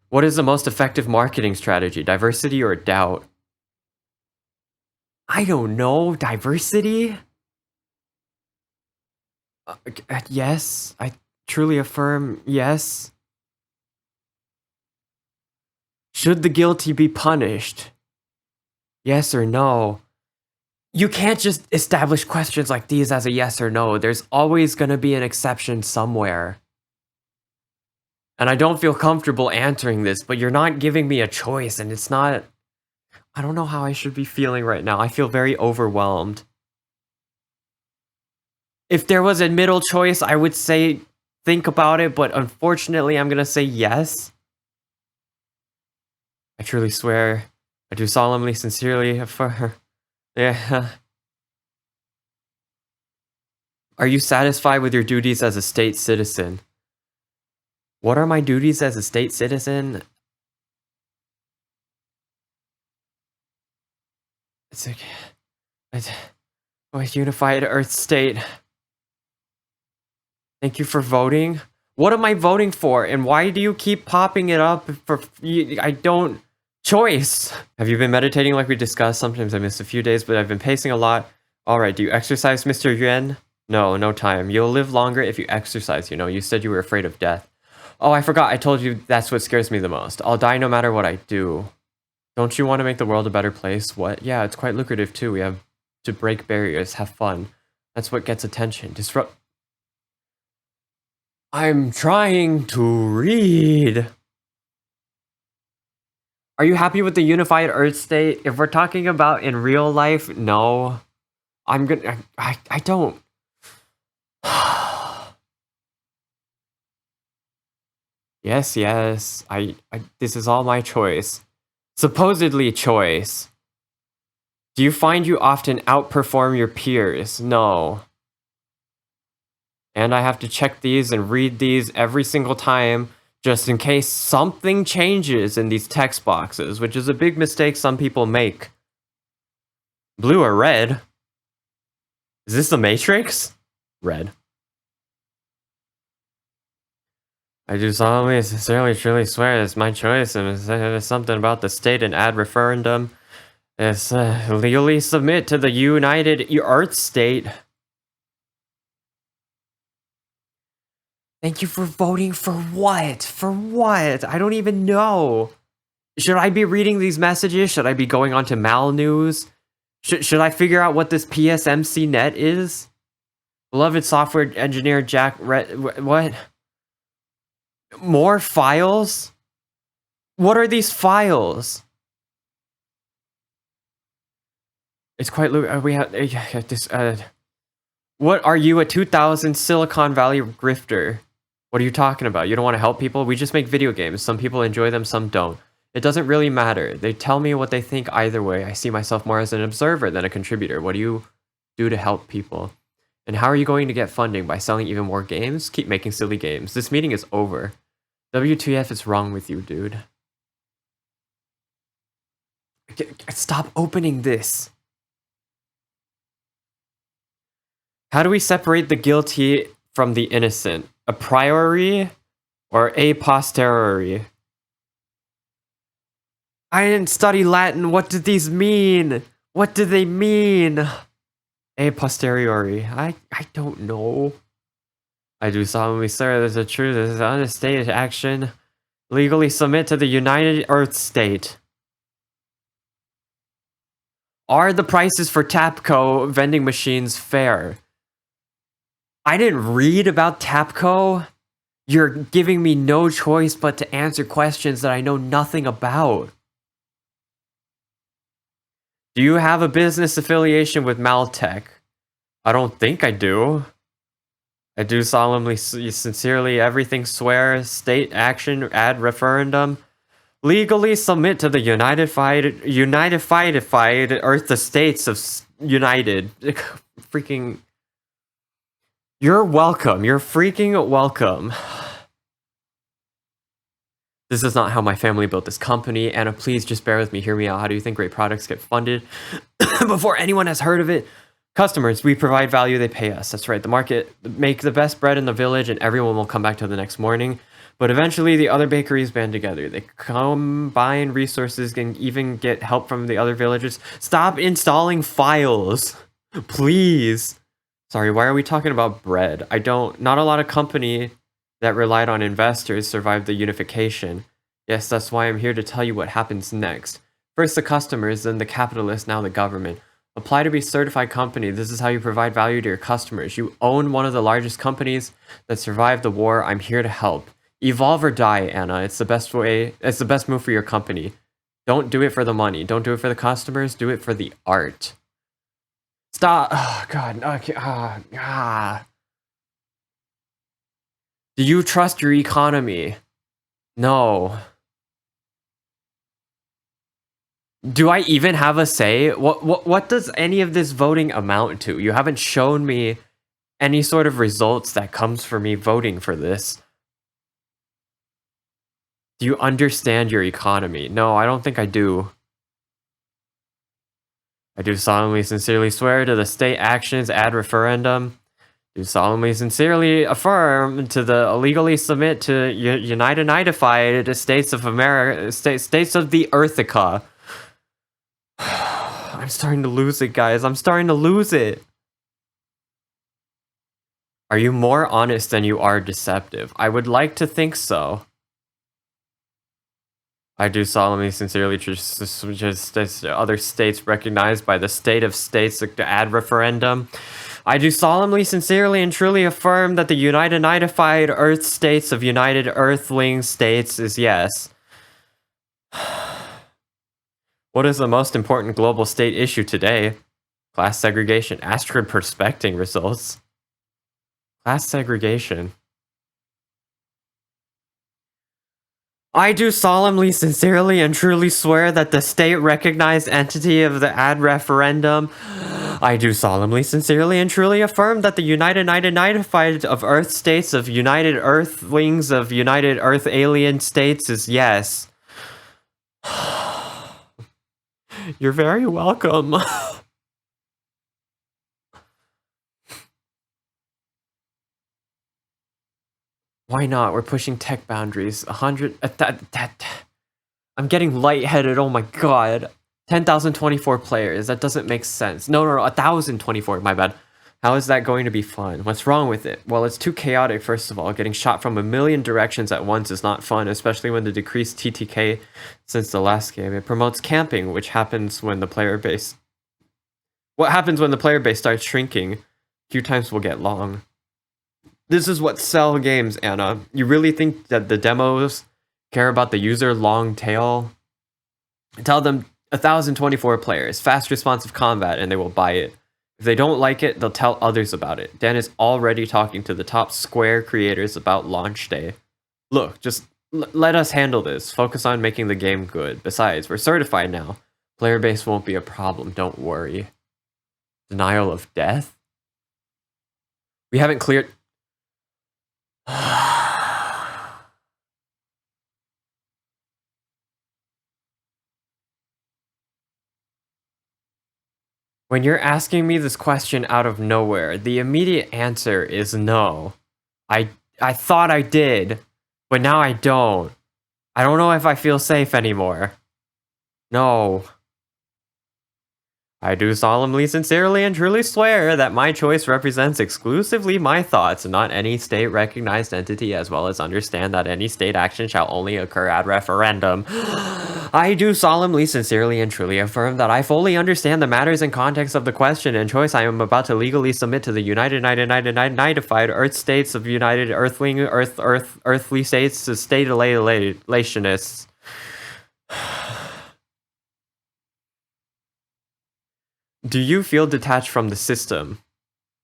A: What is the most effective marketing strategy? Diversity or doubt? I don't know. Diversity? Yes, I truly affirm yes. Should the guilty be punished? Yes or no? You can't just establish questions like these as a yes or no. There's always going to be an exception somewhere. And I don't feel comfortable answering this, but you're not giving me a choice, and it's not... I don't know how I should be feeling right now. I feel very overwhelmed. If there was a middle choice, I would say think about it, but unfortunately, I'm going to say yes. I truly swear. I do solemnly, sincerely affirm. Yeah. Are you satisfied with your duties as a state citizen? What are my duties as a state citizen? It's like... unified Earth state. Thank you for voting. What am I voting for? And why do you keep popping it up for... I don't... Choice! Have you been meditating like we discussed? Sometimes I miss a few days, but I've been pacing a lot. Alright, do you exercise, Mr. Yuan? No, no time. You'll live longer if you exercise, you know. You said you were afraid of death. Oh, I forgot. I told you that's what scares me the most. I'll die no matter what I do. Don't you want to make the world a better place? What? Yeah, it's quite lucrative too. We have to break barriers, have fun. That's what gets attention. Disrupt... I'm trying to read. Are you happy with the unified Earth state? If we're talking about in real life, no. I'm gonna... I don't... Yes, yes. This is all my choice. Supposedly choice. Do you find you often outperform your peers? No. And I have to check these and read these every single time just in case something changes in these text boxes, which is a big mistake some people make. Blue or red? Is this the Matrix? Red. I do solemnly, sincerely, truly swear it's my choice, and it's something about the state and ad referendum. It's legally submit to the United Earth State. Thank you for voting for what? For what? I don't even know. Should I be reading these messages? Should I be going on to Mal News? Should I figure out what this PSMC net is? Beloved software engineer Jack what? More files? What are these files? It's quite we have this what are you, a 2000 Silicon Valley grifter? What are you talking about? You don't want to help people? We just make video games. Some people enjoy them, some don't. It doesn't really matter. They tell me what they think either way. I see myself more as an observer than a contributor. What do you do to help people? And how are you going to get funding? By selling even more games? Keep making silly games. This meeting is over. WTF is wrong with you, dude? Stop opening this. How do we separate the guilty from the innocent? A priori or a posteriori? I didn't study Latin. What did these mean? What do they mean? A posteriori. I don't know. I do solemnly swear there's a truth. This is unstated action. Legally submit to the United Earth State. Are the prices for Tapco vending machines fair? I didn't read about Tapco. You're giving me no choice but to answer questions that I know nothing about. Do you have a business affiliation with Maltech? I don't think I do. I do solemnly, sincerely, everything swear, state action, ad referendum, legally submit to the Unified Earth Estates of United. Freaking. You're welcome. You're freaking welcome. This is not how my family built this company. Anna, please just bear with me. Hear me out. How do you think great products get funded before anyone has heard of it? Customers, we provide value, they pay us. That's right. The market make the best bread in the village and everyone will come back to the next morning. But eventually the other bakeries band together. They combine resources and even get help from the other villages. Stop installing files. Please. Sorry, why are we talking about bread? Not a lot of company that relied on investors survived the unification. Yes, that's why I'm here to tell you what happens next. First the customers, then the capitalists, now the government. Apply to be certified company. This is how you provide value to your customers. You own one of the largest companies that survived the war. I'm here to help. Evolve or die, Anna. It's the best way. It's the best move for your company. Don't do it for the money. Don't do it for the customers. Do it for the art. Stop. Oh, God. Okay. Do you trust your economy? No. Do I even have a say? What does any of this voting amount to? You haven't shown me any sort of results that comes for me voting for this. Do you understand your economy? No, I don't think I do. I do solemnly, sincerely swear to the state actions ad referendum. Do solemnly, sincerely affirm to the illegally submit to United States of America, States of the Earthica. I'm starting to lose it, guys. I'm starting to lose it. Are you more honest than you are deceptive? I would like to think so. I do solemnly, sincerely, just other states recognized by the state of states ad referendum. I do solemnly, sincerely, and truly affirm that the Unified Earth States of United Earthling States is yes. What is the most important global state issue today? Class segregation. Astrid prospecting results. Class segregation. I do solemnly, sincerely, and truly swear that the state-recognized entity of the ad referendum. I do solemnly, sincerely, and truly affirm that the United of Earth States of United Earthlings of United Earth Alien States is yes. You're very welcome. Why not? We're pushing tech boundaries. 100... I'm getting lightheaded, oh my god. 10,024 players, that doesn't make sense. No, 1,024, my bad. How is that going to be fun? What's wrong with it? Well, it's too chaotic, first of all. Getting shot from a million directions at once is not fun, especially when the decreased TTK since the last game. It promotes camping, which happens when the player base... What happens when the player base starts shrinking? Queue times will get long. This is what sell games, Anna. You really think that the demos care about the user long tail? Tell them 1,024 players, fast responsive combat, and they will buy it. If they don't like it, they'll tell others about it. Dan is already talking to the top Square creators about launch day. Look, just let us handle this. Focus on making the game good. Besides, we're certified now. Player base won't be a problem, don't worry. Denial of death? We haven't cleared... When you're asking me this question out of nowhere, the immediate answer is no. I thought I did, but now I don't. I don't know if I feel safe anymore. No. I do solemnly, sincerely, and truly swear that my choice represents exclusively my thoughts, not any state-recognized entity, as well as understand that any state action shall only occur at referendum. I do solemnly, sincerely, and truly affirm that I fully understand the matters and context of the question and choice I am about to legally submit to the Unified Earth States of United Earthly States to state relationists. Do you feel detached from the system?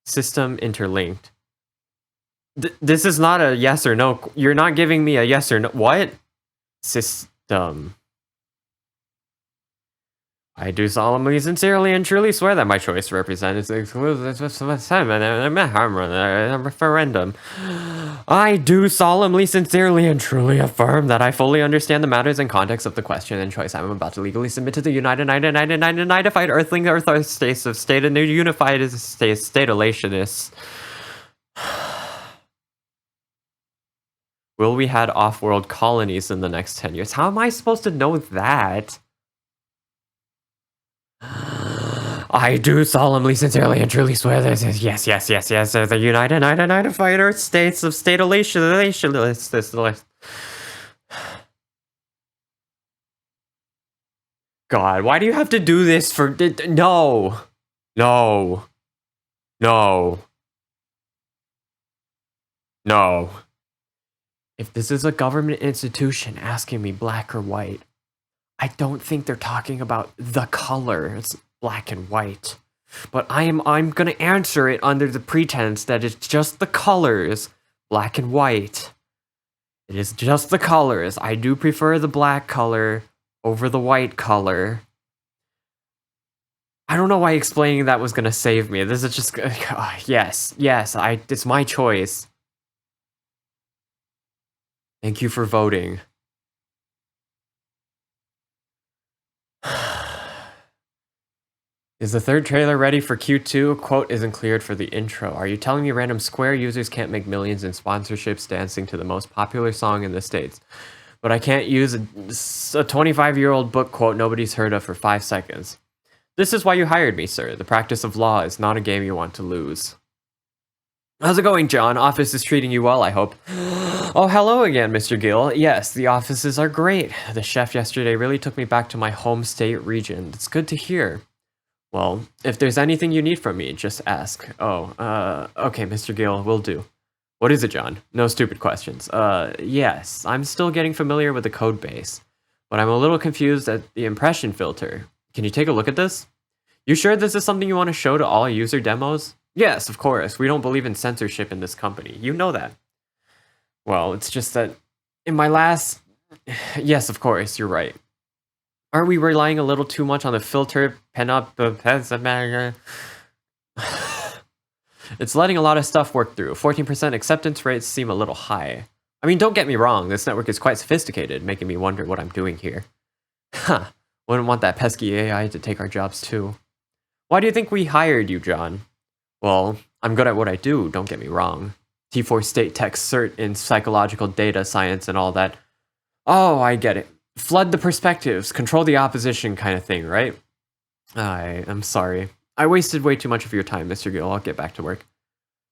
A: System interlinked. This is not a yes or no. You're not giving me a yes or no. What? System. I do solemnly, sincerely, and truly swear that my choice represents the exclusive referendum. I do solemnly, sincerely, and truly affirm that I fully understand the matters and context of the question and choice I'm about to legally submit to the unified Earthling Earth states of state and unified statolationists. Will we had off-world colonies in the next 10 years? How am I supposed to know that? I do solemnly, sincerely, and truly swear this is yes, the unified Earth states of statolationists. God, why do you have to do this for... No. No. No. No. If this is a government institution asking me black or white, I don't think they're talking about the colors, black and white. But I'm gonna answer it under the pretense that it's just the colors, black and white. It is just the colors. I do prefer the black color over the white color. I don't know why explaining that was gonna save me. This is just... yes, it's my choice. Thank you for voting. Is the third trailer ready for Q2? Quote isn't cleared for the intro. Are you telling me random Square users can't make millions in sponsorships dancing to the most popular song in the States? But I can't use a 25-year-old book quote nobody's heard of for 5 seconds. This is why you hired me, sir. The practice of law is not a game you want to lose. How's it going, John? Office is treating you well, I hope. Oh, hello again, Mr. Gill. Yes, the offices are great. The chef yesterday really took me back to my home state region. It's good to hear. Well, if there's anything you need from me, just ask. Oh, okay, Mr. Gill, will do. What is it, John? No stupid questions. Yes, I'm still getting familiar with the code base, but I'm a little confused at the impression filter. Can you take a look at this? You sure this is something you want to show to all user demos? Yes, of course. We don't believe in censorship in this company. You know that. Well, it's just that in my last... Yes, of course, you're right. Aren't we relying a little too much on the filter? It's letting a lot of stuff work through. 14% acceptance rates seem a little high. I mean, don't get me wrong, this network is quite sophisticated, making me wonder what I'm doing here. Huh, wouldn't want that pesky AI to take our jobs too. Why do you think we hired you, John? Well, I'm good at what I do, don't get me wrong. T4 State Tech Cert in psychological data science and all that. Oh, I get it. Flood the perspectives, control the opposition kind of thing, right? I'm sorry. I wasted way too much of your time, Mr. Gill. I'll get back to work.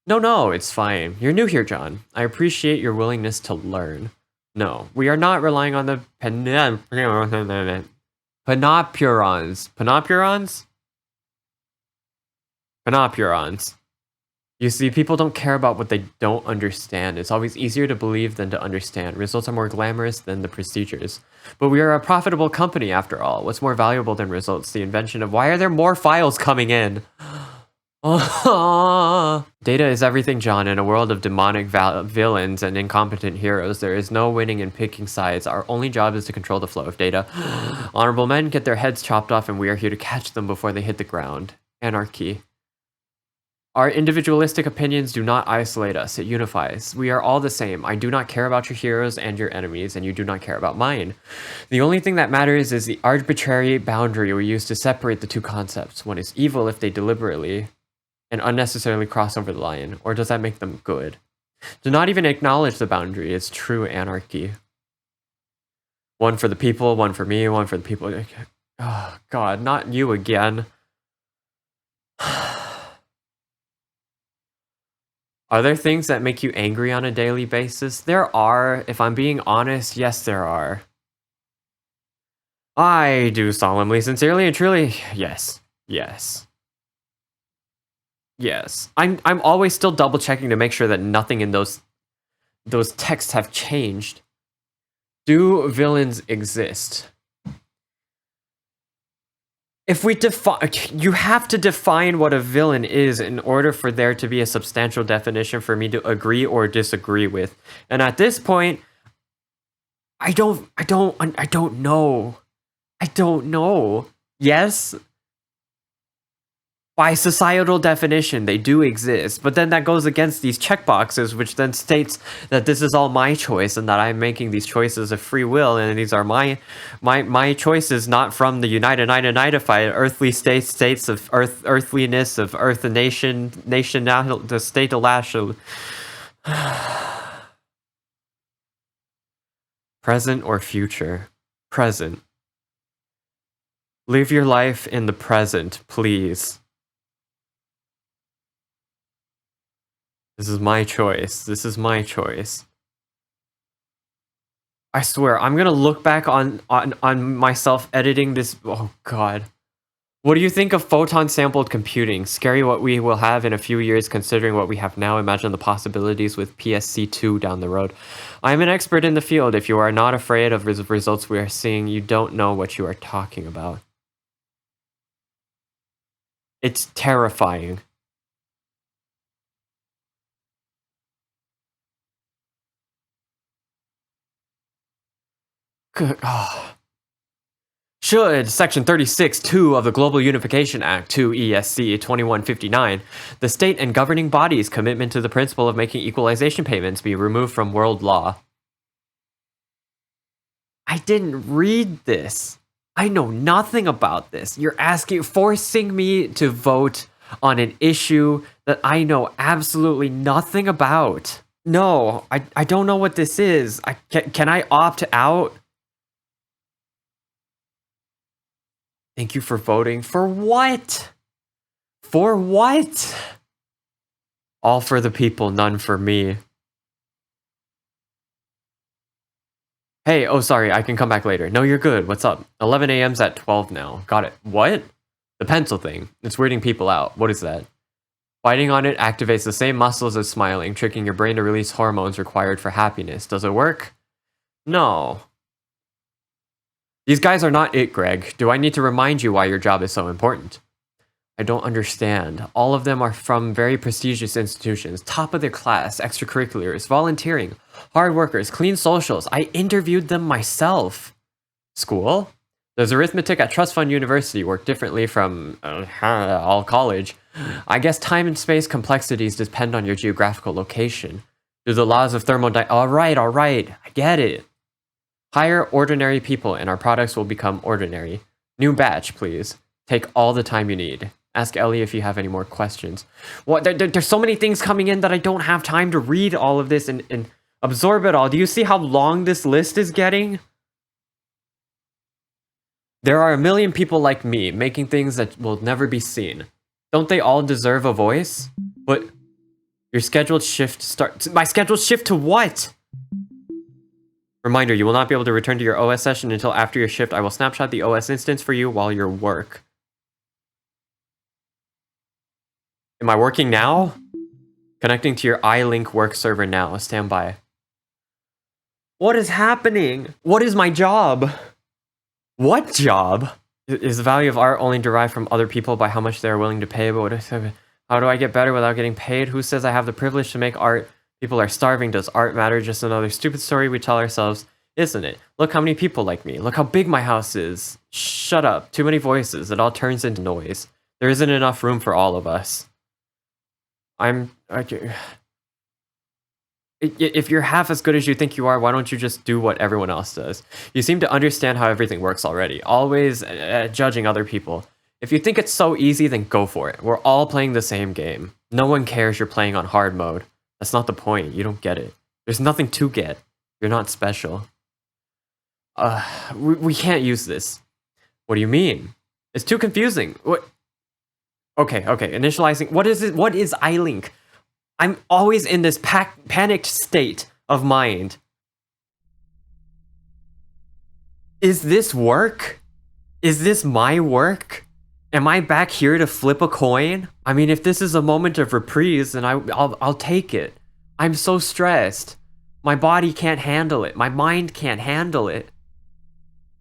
A: No, it's fine. You're new here, John. I appreciate your willingness to learn. No, we are not relying on the panopurons. Panopurons. You see, people don't care about what they don't understand. It's always easier to believe than to understand. Results are more glamorous than the procedures. But we are a profitable company after all. What's more valuable than results? The invention of why are there more files coming in? Data is everything, John. In a world of demonic villains and incompetent heroes, there is no winning in picking sides. Our only job is to control the flow of data. Honorable men get their heads chopped off and we are here to catch them before they hit the ground. Anarchy. Our individualistic opinions do not isolate us, it unifies. We are all the same. I do not care about your heroes and your enemies, and you do not care about mine. The only thing that matters is the arbitrary boundary we use to separate the two concepts. One is evil if they deliberately and unnecessarily cross over the line, or does that make them good? To not even acknowledge the boundary is true anarchy. One for the people, one for me, one for the people. Oh, God, not you again. Are there things that make you angry on a daily basis? There are. If I'm being honest, yes, there are. I do solemnly, sincerely, and truly. Yes. I'm always still double checking to make sure that nothing in those texts have changed. Do villains exist? If we define, you have to define what a villain is in order for there to be a substantial definition for me to agree or disagree with. And at this point, I don't know. I don't know. Yes, by societal definition, they do exist, but then that goes against these checkboxes, which then states that this is all my choice and that I'm making these choices of free will, and these are my choices, not from the unified earthly states of earthliness of earth, the nation now, the state of lash. Present or future? Present. Live your life in the present, please. This is my choice. This is my choice. I swear, I'm gonna look back on myself editing this. Oh god. What do you think of photon sampled computing? Scary what we will have in a few years considering what we have now. Imagine the possibilities with PSC2 down the road. I am an expert in the field. If you are not afraid of the results we are seeing, you don't know what you are talking about. It's terrifying. Good. Oh. Should Section 36(2) of the Global Unification Act 2 ESC 2159, the state and governing bodies' commitment to the principle of making equalization payments be removed from world law? I didn't read this. I know nothing about this. You're forcing me to vote on an issue that I know absolutely nothing about. No, I don't know what this is. Can I opt out? Thank you for voting. For what? For what? All for the people, none for me. Hey, oh sorry, I can come back later. No, you're good. What's up? 11 a.m.'s at 12 now. Got it. What? The pencil thing. It's weirding people out. What is that? Biting on it activates the same muscles as smiling, tricking your brain to release hormones required for happiness. Does it work? No. These guys are not it, Greg. Do I need to remind you why your job is so important? I don't understand. All of them are from very prestigious institutions, top of their class, extracurriculars, volunteering, hard workers, clean socials. I interviewed them myself. School? Does arithmetic at Trust Fund University work differently from all college? I guess time and space complexities depend on your geographical location. Do the laws of thermodynamics... All right, I get it. Hire ordinary people and our products will become ordinary. New batch, please. Take all the time you need. Ask Ellie if you have any more questions. What? There's so many things coming in that I don't have time to read all of this and absorb it all. Do you see how long this list is getting? There are a million people like me making things that will never be seen. Don't they all deserve a voice? But your scheduled shift starts... My scheduled shift to what? Reminder, you will not be able to return to your OS session until after your shift. I will snapshot the OS instance for you while you work. Am I working now? Connecting to your iLink work server now. Stand by. What is happening? What is my job? What job? Is the value of art only derived from other people by how much they are willing to pay? But how do I get better without getting paid? Who says I have the privilege to make art? People are starving. Does art matter? Just another stupid story we tell ourselves, isn't it? Look how many people like me. Look how big my house is. Shut up. Too many voices. It all turns into noise. There isn't enough room for all of us. If you're half as good as you think you are, why don't you just do what everyone else does? You seem to understand how everything works already. Always judging other people. If you think it's so easy, then go for it. We're all playing the same game. No one cares you're playing on hard mode. That's not the point. You don't get it. There's nothing to get. You're not special. We can't use this. What do you mean? It's too confusing. What? Okay. Initializing. What is it? What is iLink? I'm always in this panicked state of mind. Is this work? Is this my work? Am I back here to flip a coin? I mean, if this is a moment of reprise, then I'll take it. I'm so stressed. My body can't handle it. My mind can't handle it.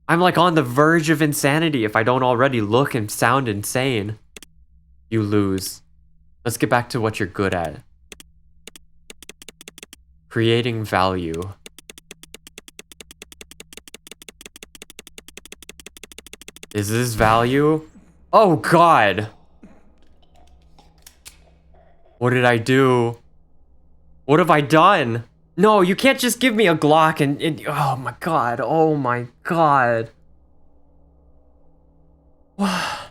A: I'm like on the verge of insanity if I don't already look and sound insane. You lose. Let's get back to what you're good at. Creating value. Is this value? Oh God! What did I do? What have I done? No, you can't just give me a Glock and oh my God, oh my God. Why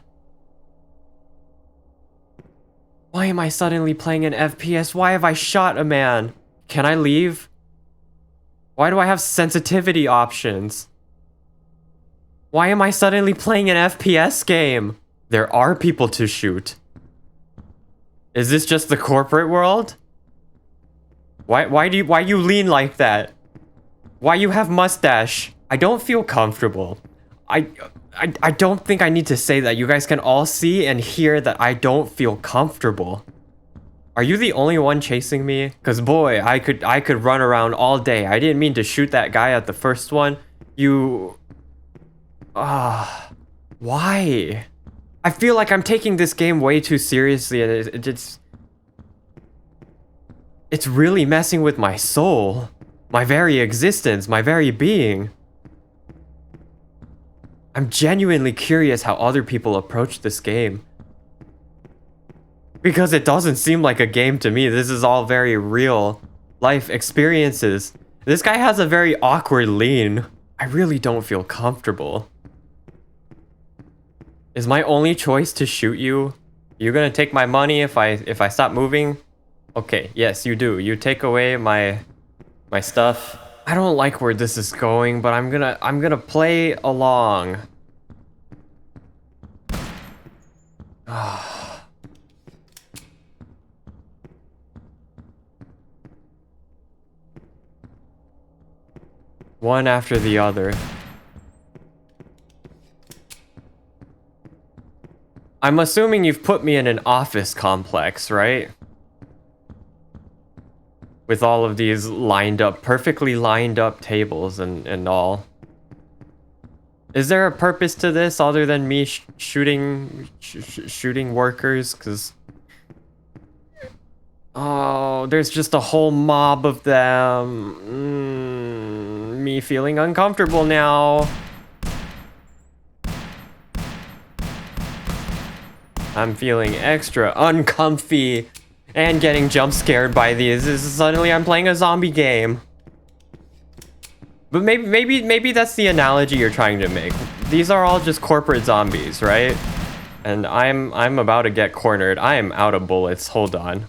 A: am I suddenly playing an FPS? Why have I shot a man? Can I leave? Why do I have sensitivity options? Why am I suddenly playing an FPS game? There are people to shoot. Is this just the corporate world? Why you lean like that? Why you have mustache? I don't feel comfortable. I don't think I need to say that. You guys can all see and hear that I don't feel comfortable. Are you the only one chasing me? Cause boy, I could run around all day. I didn't mean to shoot that guy at the first one. You... why? I feel like I'm taking this game way too seriously and it's really messing with my soul. My very existence, my very being. I'm genuinely curious how other people approach this game. Because it doesn't seem like a game to me. This is all very real life experiences. This guy has a very awkward lean. I really don't feel comfortable. Is my only choice to shoot you? You're gonna take my money if I stop moving? Okay, yes, you do. You take away my stuff. I don't like where this is going, but I'm gonna play along. One after the other. I'm assuming you've put me in an office complex, right? With all of these lined up, perfectly lined up tables and all. Is there a purpose to this other than me shooting workers? Cause oh, there's just a whole mob of them. Me feeling uncomfortable now. I'm feeling extra uncomfy and getting jump scared by these. Suddenly I'm playing a zombie game. But maybe that's the analogy you're trying to make. These are all just corporate zombies, right? And I'm about to get cornered. I am out of bullets. Hold on.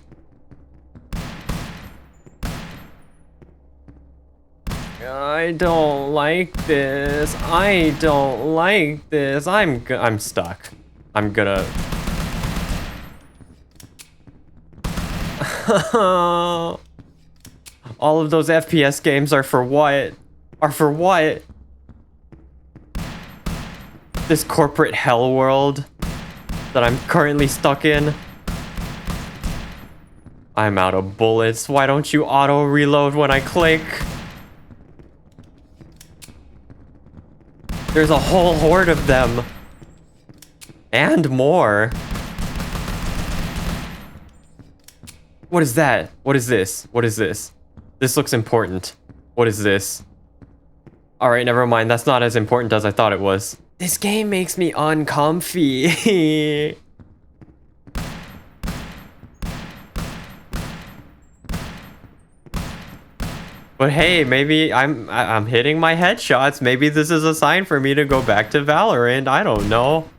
A: I don't like this. I don't like this. I'm stuck. I'm gonna... All of those FPS games are for what? Are for what? This corporate hell world that I'm currently stuck in. I'm out of bullets. Why don't you auto reload when I click? There's a whole horde of them. And more. What is that? What is this? What is this? This looks important. What is this? Alright, never mind. That's not as important as I thought it was. This game makes me uncomfy. But hey, maybe I'm hitting my headshots. Maybe this is a sign for me to go back to Valorant. I don't know.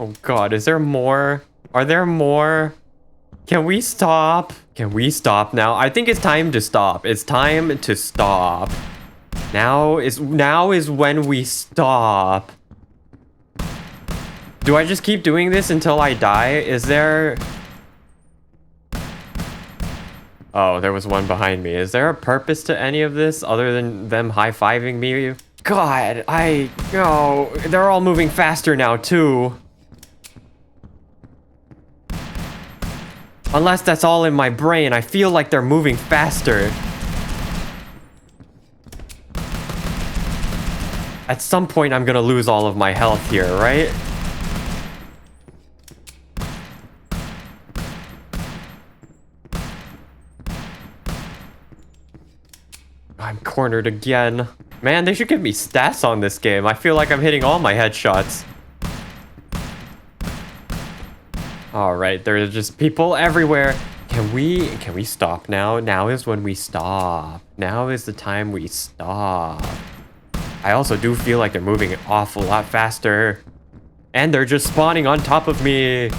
A: Oh God, is there more? Are there more? Can we stop? Can we stop now? I think it's time to stop. It's time to stop. Now is when we stop. Do I just keep doing this until I die? Is there... Oh, there was one behind me. Is there a purpose to any of this other than them high-fiving me? God, no, they're all moving faster now too. Unless that's all in my brain, I feel like they're moving faster. At some point, I'm gonna lose all of my health here, right? I'm cornered again. Man, they should give me stats on this game. I feel like I'm hitting all my headshots. Alright, there are just people everywhere. Can we stop now? Now is when we stop. Now is the time we stop. I also do feel like they're moving an awful lot faster. And they're just spawning on top of me.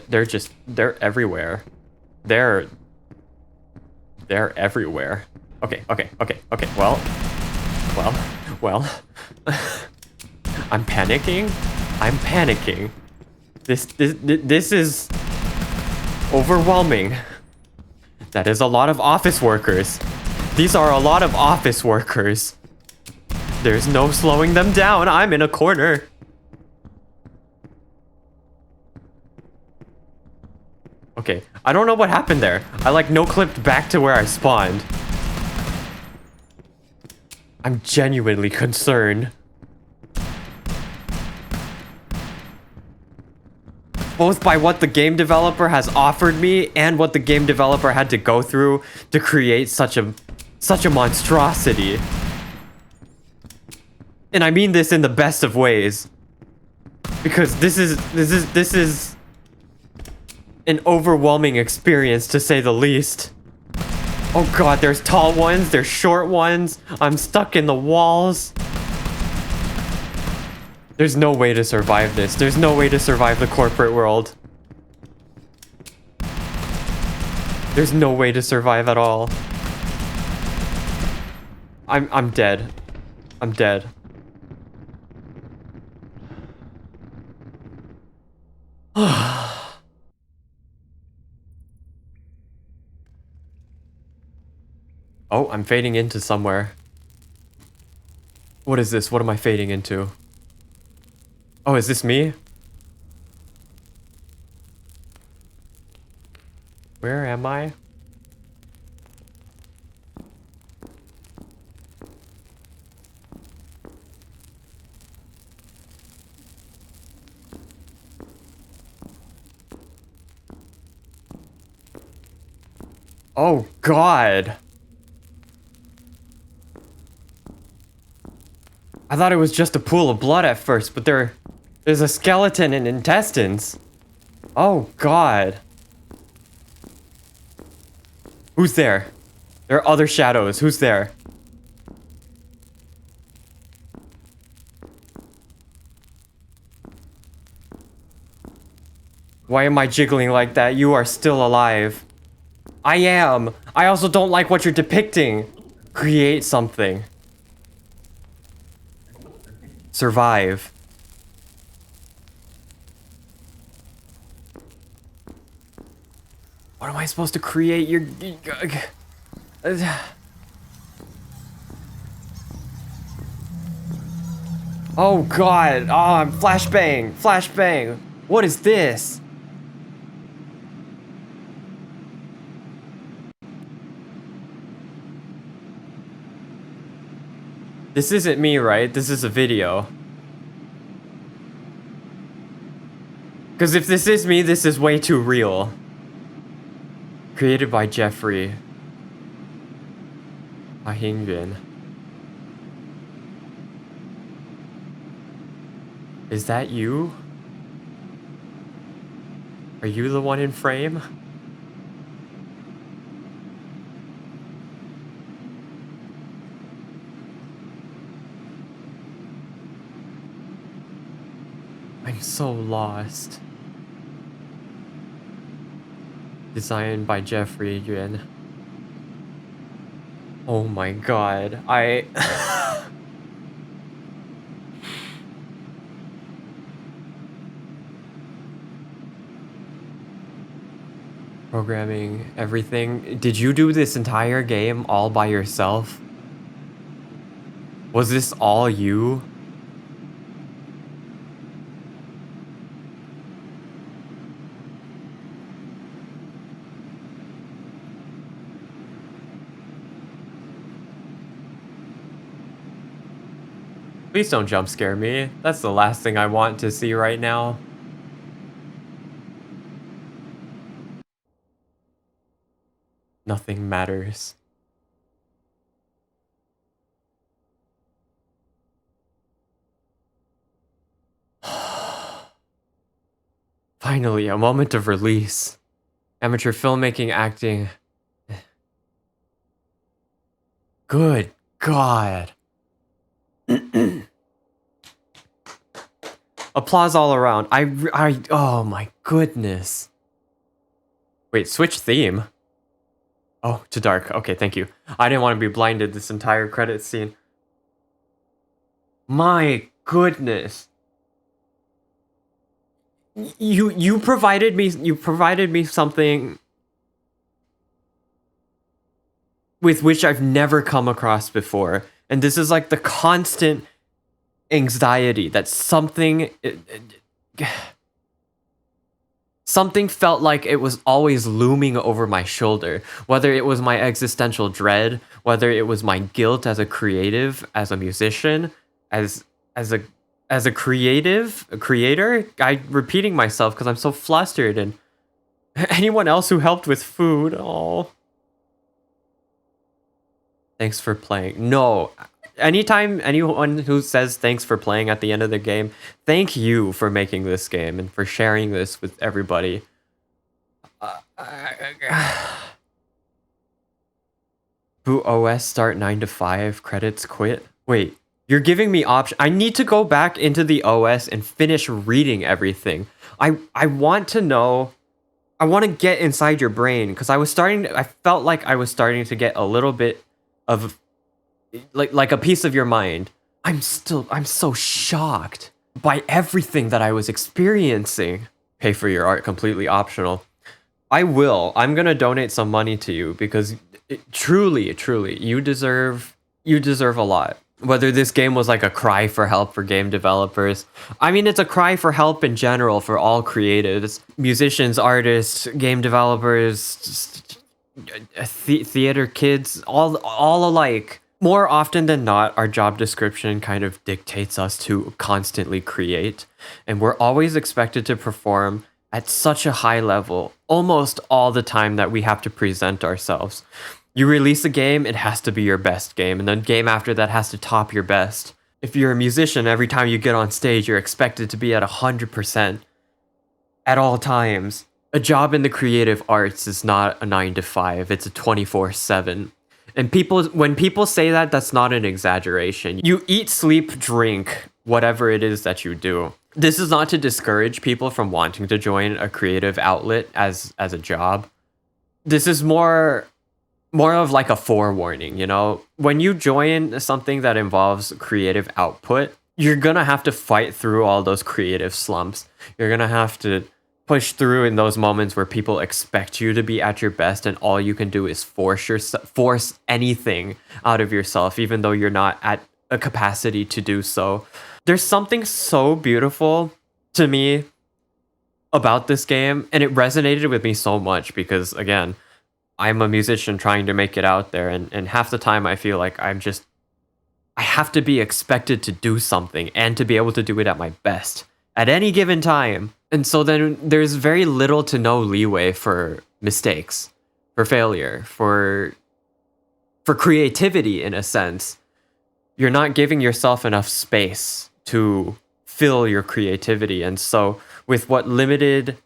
A: They're everywhere. They're everywhere. Okay. Well. I'm panicking. This is overwhelming. That is a lot of office workers. These are a lot of office workers. There's no slowing them down. I'm in a corner. Okay, I don't know what happened there. I like no-clipped back to where I spawned. I'm genuinely concerned. Both by what the game developer has offered me and what the game developer had to go through to create such a monstrosity. And I mean this in the best of ways. Because this is an overwhelming experience, to say the least. Oh god, there's tall ones, there's short ones. I'm stuck in the walls. There's no way to survive this. There's no way to survive the corporate world. There's no way to survive at all. I'm dead. I'm dead. Oh, I'm fading into somewhere. What is this? What am I fading into? Oh, is this me? Where am I? Oh, God. I thought it was just a pool of blood at first, but there's a skeleton and intestines. Oh, God. Who's there? There are other shadows. Who's there? Why am I jiggling like that? You are still alive. I am. I also don't like what you're depicting. Create something. Survive. What am I supposed to create? Oh god. Oh, I'm flashbang. Flashbang. What is this? This isn't me, right? This is a video. Because if this is me, this is way too real. Created by Jeffrey. Ahingyun. Is that you? Are you the one in frame? I'm so lost. Designed by Jeffrey Yuan. Oh my god, Programming, everything. Did you do this entire game all by yourself? Was this all you? Please don't jump scare me. That's the last thing I want to see right now. Nothing matters. Finally, a moment of release. Amateur filmmaking, acting. Good God. Applause all around. Oh my goodness. Wait, switch theme? Oh, to dark. Okay, thank you. I didn't want to be blinded this entire credit scene. My goodness. You provided me something with which I've never come across before. And this is like the constant anxiety that something felt like it was always looming over my shoulder, whether it was my existential dread, whether it was my guilt as a creative, as a musician, as a creator. I'm repeating myself because I'm so flustered, and anyone else who helped with food. Oh, thanks for playing. No, anytime anyone who says thanks for playing at the end of the game, thank you for making this game and for sharing this with everybody. Boot OS start 9 to 5, credits quit. Wait, you're giving me option. I need to go back into the OS and finish reading everything. I want to know. I want to get inside your brain because I felt like I was starting to get a little bit of like a piece of your mind. I'm so shocked by everything that I was experiencing. Pay for your art, completely optional. I'm gonna donate some money to you because truly, you deserve a lot. Whether this game was like a cry for help for game developers. I mean, it's a cry for help in general for all creatives, musicians, artists, game developers, theater kids, all alike. More often than not, our job description kind of dictates us to constantly create, and we're always expected to perform at such a high level almost all the time that we have to present ourselves. You release a game, it has to be your best game, and the game after that has to top your best. If you're a musician, every time you get on stage, you're expected to be at 100% at all times. A job in the creative arts is not a 9 to 5, it's a 24/7. And when people say that, that's not an exaggeration. You eat, sleep, drink, whatever it is that you do. This is not to discourage people from wanting to join a creative outlet as a job. This is more of like a forewarning, you know? When you join something that involves creative output, you're gonna have to fight through all those creative slumps. You're gonna have to push through in those moments where people expect you to be at your best and all you can do is force anything out of yourself, even though you're not at a capacity to do so. There's something so beautiful to me about this game, and it resonated with me so much because, again, I'm a musician trying to make it out there, and half the time I feel like I have to be expected to do something and to be able to do it at my best at any given time. And so then there's very little to no leeway for mistakes, for failure, for creativity in a sense. You're not giving yourself enough space to fill your creativity. And so with what limited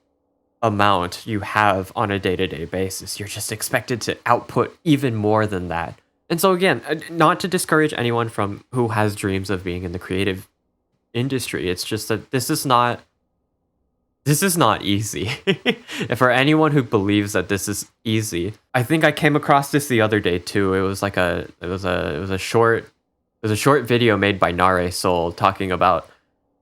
A: amount you have on a day-to-day basis, you're just expected to output even more than that. And so again, not to discourage anyone from who has dreams of being in the creative industry. It's just that this is not easy. For anyone who believes that this is easy, I think I came across this the other day too. It was a short video made by Nare Soul talking about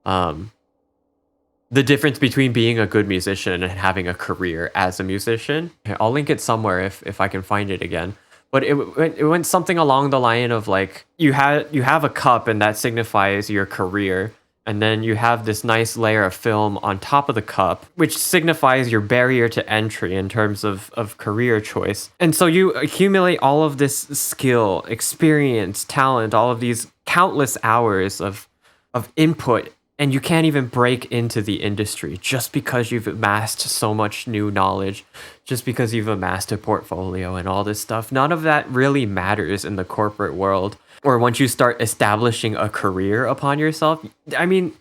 A: the difference between being a good musician and having a career as a musician. I'll link it somewhere if I can find it again. But it went something along the line of like you have a cup and that signifies your career. And then you have this nice layer of film on top of the cup, which signifies your barrier to entry in terms of career choice. And so you accumulate all of this skill, experience, talent, all of these countless hours of of input, and you can't even break into the industry just because you've amassed so much new knowledge, just because you've amassed a portfolio and all this stuff. None of that really matters in the corporate world, or once you start establishing a career upon yourself. I mean,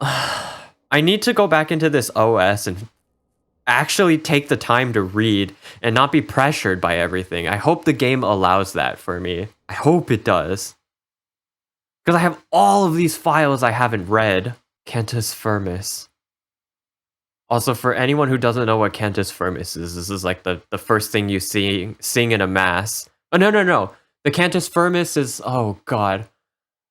A: I need to go back into this OS and actually take the time to read and not be pressured by everything. I hope the game allows that for me. I hope it does. Because I have all of these files I haven't read. Cantus Firmus. Also, for anyone who doesn't know what Cantus Firmus is, this is like the first thing you sing in a mass. Oh, no. The Cantus Firmus is... Oh, God.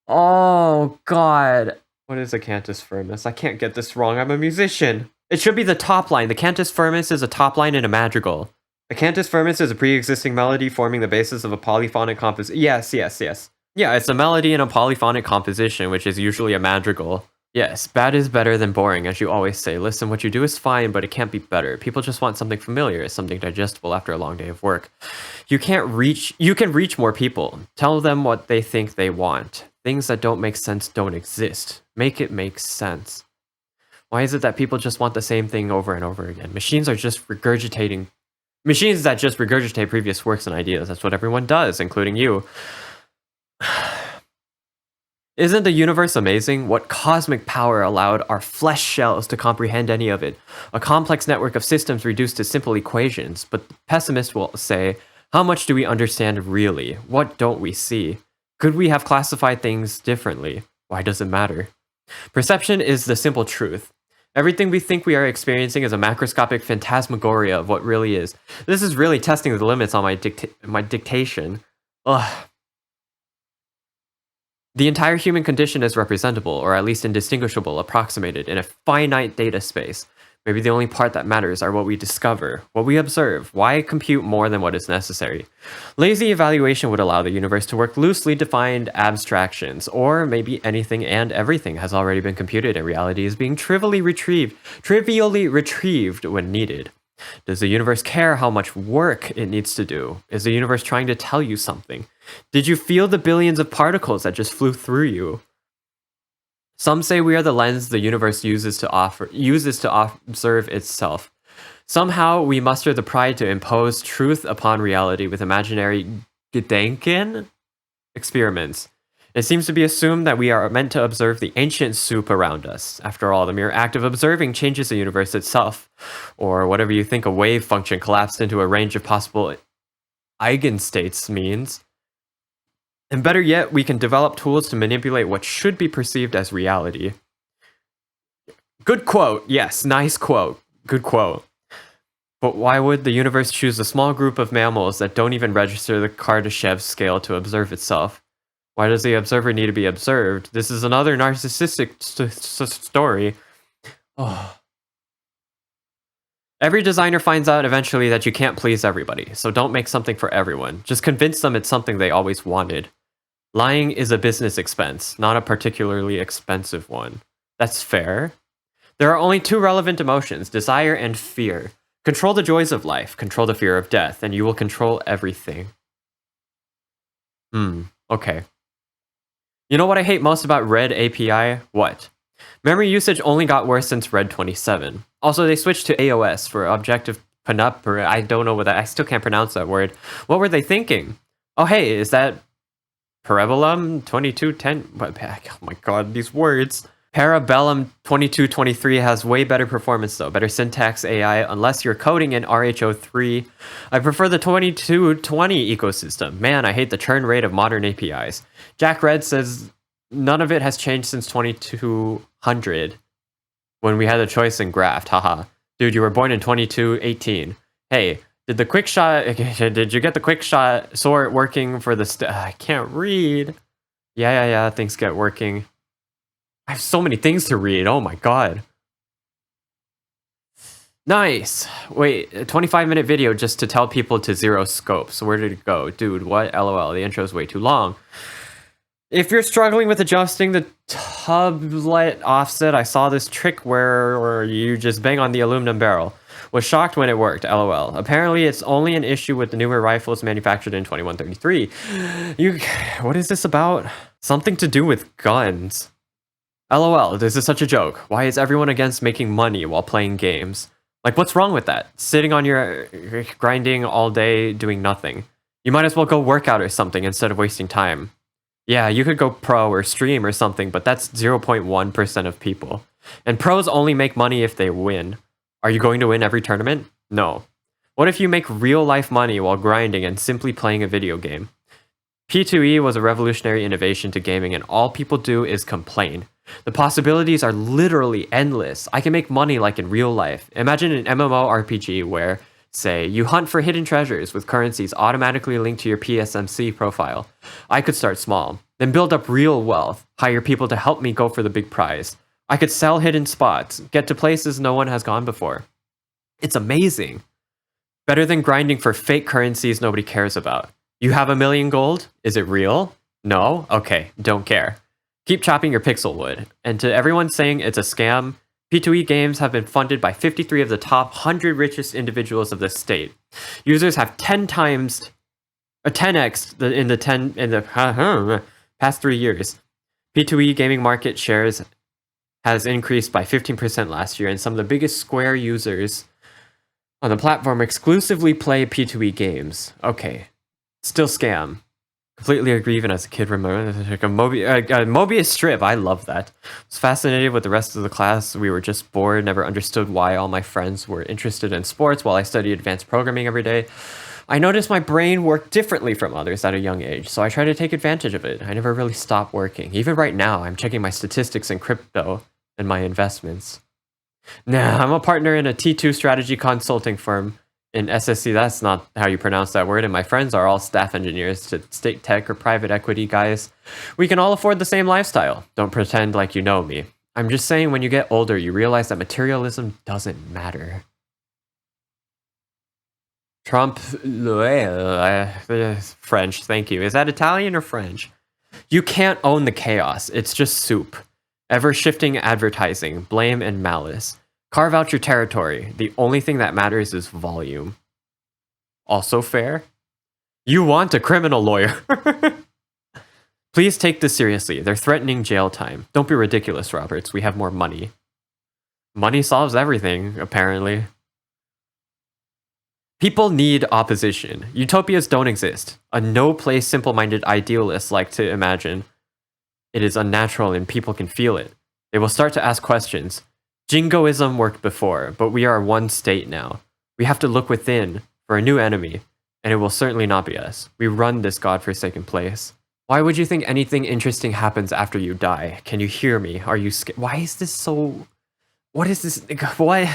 A: Oh, God. What is a Cantus Firmus? I can't get this wrong. I'm a musician. It should be the top line. The Cantus Firmus is a top line in a madrigal. A Cantus Firmus is a pre-existing melody forming the basis of a polyphonic composition. Yes. Yeah, it's a melody in a polyphonic composition, which is usually a madrigal. Yes, bad is better than boring, as you always say. Listen, what you do is fine, but it can't be better. People just want something familiar, something digestible after a long day of work. You can reach more people. Tell them what they think they want. Things that don't make sense don't exist. Make it make sense. Why is it that people just want the same thing over and over again? Machines that just regurgitate previous works and ideas. That's what everyone does, including you. Isn't the universe amazing? What cosmic power allowed our flesh shells to comprehend any of it? A complex network of systems reduced to simple equations. But the pessimist will say, how much do we understand really? What don't we see? Could we have classified things differently? Why does it matter? Perception is the simple truth. Everything we think we are experiencing is a macroscopic phantasmagoria of what really is. This is really testing the limits on my dictation. Ugh. The entire human condition is representable, or at least indistinguishable, approximated, in a finite data space. Maybe the only part that matters are what we discover, what we observe. Why compute more than what is necessary? Lazy evaluation would allow the universe to work loosely defined abstractions, or maybe anything and everything has already been computed and reality is being trivially retrieved when needed. Does the universe care how much work it needs to do? Is the universe trying to tell you something? Did you feel the billions of particles that just flew through you? Some say we are the lens the universe uses to observe itself. Somehow we muster the pride to impose truth upon reality with imaginary Gedanken experiments. It seems to be assumed that we are meant to observe the ancient soup around us. After all, the mere act of observing changes the universe itself. Or whatever you think a wave function collapsed into a range of possible eigenstates means. And better yet, we can develop tools to manipulate what should be perceived as reality. Good quote. Yes, nice quote. Good quote. But why would the universe choose a small group of mammals that don't even register the Kardashev scale to observe itself? Why does the observer need to be observed? This is another narcissistic story. Oh. Every designer finds out eventually that you can't please everybody, so don't make something for everyone. Just convince them it's something they always wanted. Lying is a business expense, not a particularly expensive one. That's fair. There are only two relevant emotions, desire and fear. Control the joys of life, control the fear of death, and you will control everything. Okay. You know what I hate most about Red API? What? Memory usage only got worse since Red 27. Also, they switched to AOS for objective panupper. I don't know what that... I still can't pronounce that word. What were they thinking? Oh, hey, is that... Parabellum 2210? Oh my god, these words. Parabellum 2223 has way better performance though, better syntax AI unless you're coding in RHO3. I prefer the 2220 ecosystem. Man, I hate the churn rate of modern APIs. Jack Red says none of it has changed since 2200 when we had a choice in Graft. Haha. Dude, you were born in 2218. Hey, did you get the quick shot sort working for the I can't read. Yeah, things get working. I have so many things to read. Oh my god. Nice. Wait, a 25-minute video just to tell people to zero scope. So where did it go? Dude, what? LOL, the intro is way too long. If you're struggling with adjusting the tublet offset, I saw this trick where you just bang on the aluminum barrel. Was shocked when it worked, LOL. Apparently, it's only an issue with the newer rifles manufactured in 2133. What is this about? Something to do with guns. LOL, this is such a joke. Why is everyone against making money while playing games? Like, what's wrong with that? Sitting on your grinding all day doing nothing. You might as well go work out or something instead of wasting time. Yeah, you could go pro or stream or something, but that's 0.1% of people. And pros only make money if they win. Are you going to win every tournament? No. What if you make real life money while grinding and simply playing a video game? P2E was a revolutionary innovation to gaming, and all people do is complain. The possibilities are literally endless. I can make money like in real life. Imagine an MMORPG where, say, you hunt for hidden treasures with currencies automatically linked to your PSMC profile. I could start small, then build up real wealth, hire people to help me go for the big prize. I could sell hidden spots, get to places no one has gone before. It's amazing. Better than grinding for fake currencies nobody cares about. You have 1 million gold? Is it real? No? Okay, don't care. Keep chopping your pixel wood. And to everyone saying it's a scam, P2E games have been funded by 53 of the top 100 richest individuals of the state. Users have 10x in the past 3 years. P2E gaming market shares has increased by 15% last year, and some of the biggest Square users on the platform exclusively play P2E games. Okay, still scam. Completely agree, even as a kid, remember, like a Mobius strip, I love that. I was fascinated with the rest of the class. We were just bored, never understood why all my friends were interested in sports while I studied advanced programming every day. I noticed my brain worked differently from others at a young age, so I tried to take advantage of it. I never really stopped working. Even right now, I'm checking my statistics in crypto and my investments. Nah, I'm a partner in a T2 strategy consulting firm in SSC. That's not how you pronounce that word, and my friends are all staff engineers to state tech or private equity guys. We can all afford the same lifestyle. Don't pretend like you know me. I'm just saying, when you get older, you realize that materialism doesn't matter. Trump, French, thank you. Is that Italian or French? You can't own the chaos. It's just soup. Ever-shifting advertising, blame and malice. Carve out your territory. The only thing that matters is volume. Also fair? You want a criminal lawyer. Please take this seriously. They're threatening jail time. Don't be ridiculous, Roberts. We have more money. Money solves everything, apparently. People need opposition. Utopias don't exist. A no-place simple-minded idealists like to imagine. It is unnatural and people can feel it. They will start to ask questions. Jingoism worked before, but we are one state now. We have to look within for a new enemy, and it will certainly not be us. We run this godforsaken place. Why would you think anything interesting happens after you die? Can you hear me? Are you scared? Why is this so... What is this? What?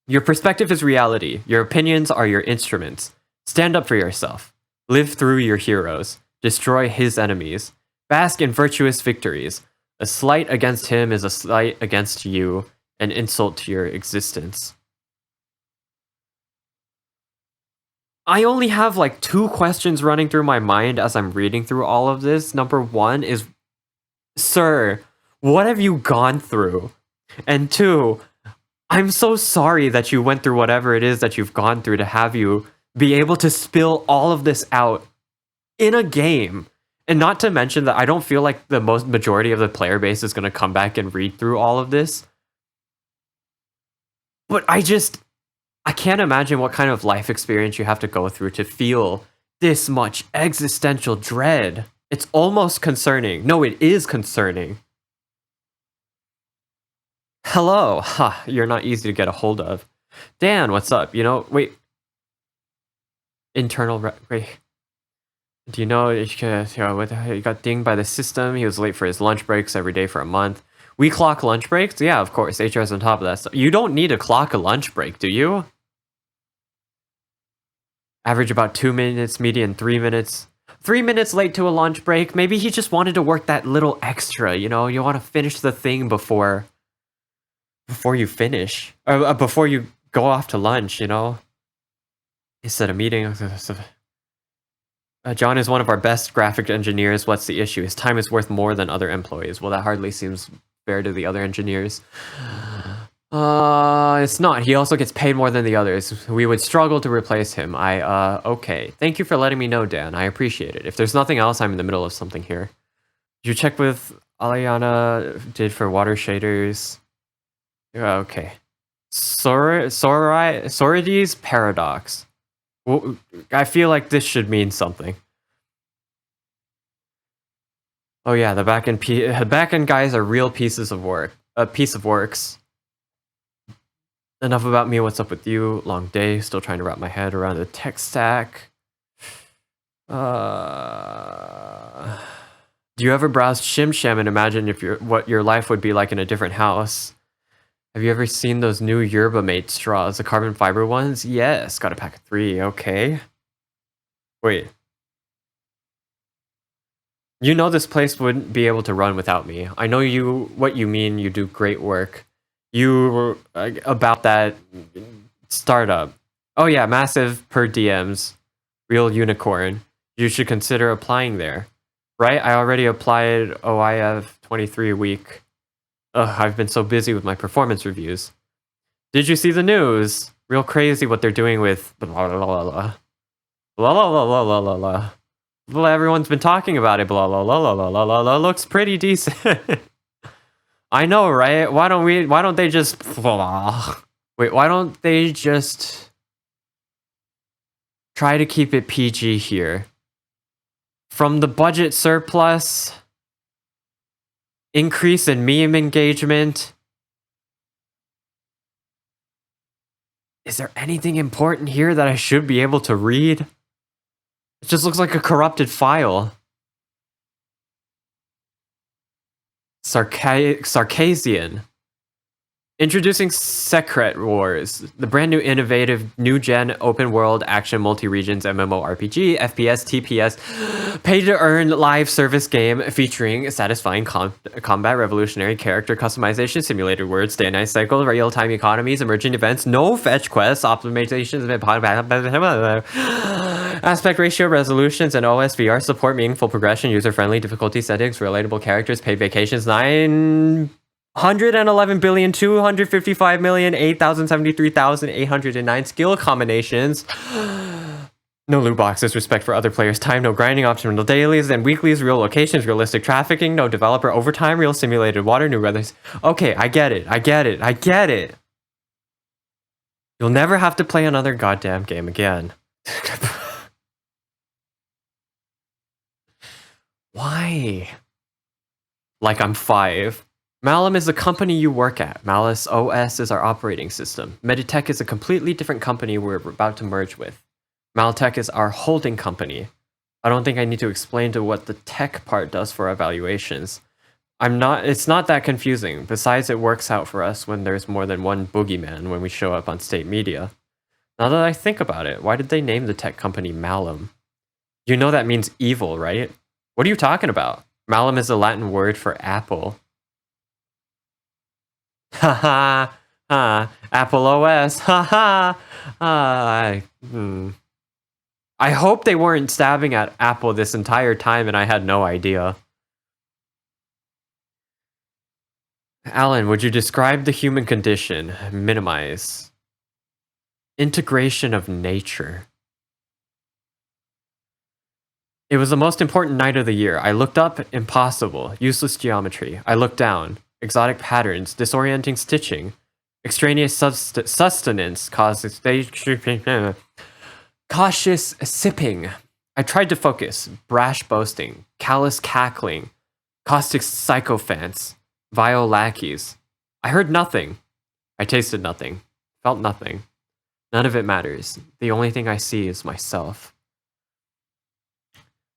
A: Your perspective is reality. Your opinions are your instruments. Stand up for yourself. Live through your heroes. Destroy his enemies. Bask in virtuous victories. A slight against him is a slight against you, an insult to your existence. I only have like 2 questions running through my mind as I'm reading through all of this. Number 1 is, sir, what have you gone through? And 2, I'm so sorry that you went through whatever it is that you've gone through to have you be able to spill all of this out in a game. And not to mention that I don't feel like the majority of the player base is going to come back and read through all of this. But I can't imagine what kind of life experience you have to go through to feel this much existential dread. It's almost concerning. No, it is concerning. Hello. Ha, you're not easy to get a hold of. Dan, what's up? You know, wait. Wait. Do you know, he got dinged by the system. He was late for his lunch breaks every day for a month. We clock lunch breaks? Yeah, of course. HR's on top of that stuff. You don't need to clock a lunch break, do you? Average about 2 minutes, median 3 minutes. 3 minutes late to a lunch break. Maybe he just wanted to work that little extra, you know? You want to finish the thing before you finish. Or before you go off to lunch, you know? Instead of meeting... John is one of our best graphic engineers. What's the issue? His time is worth more than other employees. Well, that hardly seems fair to the other engineers. It's not. He also gets paid more than the others. We would struggle to replace him. Okay. Thank you for letting me know, Dan. I appreciate it. If there's nothing else, I'm in the middle of something here. Did you check with Aliana did for water shaders. Yeah, okay. Sorides paradox. Well, I feel like this should mean something. Oh yeah, the backend guys are real pieces of work. A piece of works. Enough about me. What's up with you? Long day. Still trying to wrap my head around the tech stack. Do you ever browse ShimSham and imagine what your life would be like in a different house? Have you ever seen those new Yerba Mate straws, the carbon fiber ones? Yes, got a pack of 3, okay. Wait. You know this place wouldn't be able to run without me. I know what you mean, you do great work. You, about that startup. Oh yeah, massive per DMs. Real unicorn. You should consider applying there. Right? I already applied OIF 23 a week. Ugh, I've been so busy with my performance reviews. Did you see the news? Real crazy what they're doing with blah blah blah blah blah blah blah blah blah blah. Well, everyone's been talking about it. Blah blah blah blah blah blah blah. Looks pretty decent. I know, right? Why don't they just wait? Why don't they just try to keep it PG here? From the budget surplus, increase in meme engagement. Is there anything important here that I should be able to read? It just looks like a corrupted file. Sarkasian. Introducing Secret Wars, the brand new innovative new-gen open-world action multi-regions MMORPG, FPS, TPS, pay-to-earn live service game featuring satisfying combat, revolutionary character customization, simulated words, day-and-night cycles, real-time economies, emerging events, no fetch quests, optimizations, aspect ratio resolutions, and OSVR support, meaningful progression, user-friendly difficulty settings, relatable characters, paid vacations, 911,255,008,073,809 skill combinations. No loot boxes, respect for other players' time, no grinding, optional dailies and weeklies, real locations, realistic trafficking, no developer overtime, real simulated water, new weathers. Okay, I get it. I get it. I get it. You'll never have to play another goddamn game again. Why? Like I'm 5. Malum is the company you work at. Malus OS is our operating system. Meditech is a completely different company we're about to merge with. Maltech is our holding company. I don't think I need to explain to what the tech part does for our valuations. It's not that confusing. Besides, it works out for us when there's more than one boogeyman when we show up on state media. Now that I think about it, why did they name the tech company Malum? You know that means evil, right? What are you talking about? Malum is a Latin word for apple. Haha, Apple OS, haha. I hope they weren't stabbing at Apple this entire time and I had no idea. Alan, would you describe the human condition? Minimize. Integration of nature. It was the most important night of the year. I looked up, impossible, useless geometry. I looked down. Exotic patterns, disorienting stitching, extraneous sustenance causes cautious sipping. I tried to focus, brash boasting, callous cackling, caustic sycophants, vile lackeys. I heard nothing. I tasted nothing, felt nothing. None of it matters. The only thing I see is myself.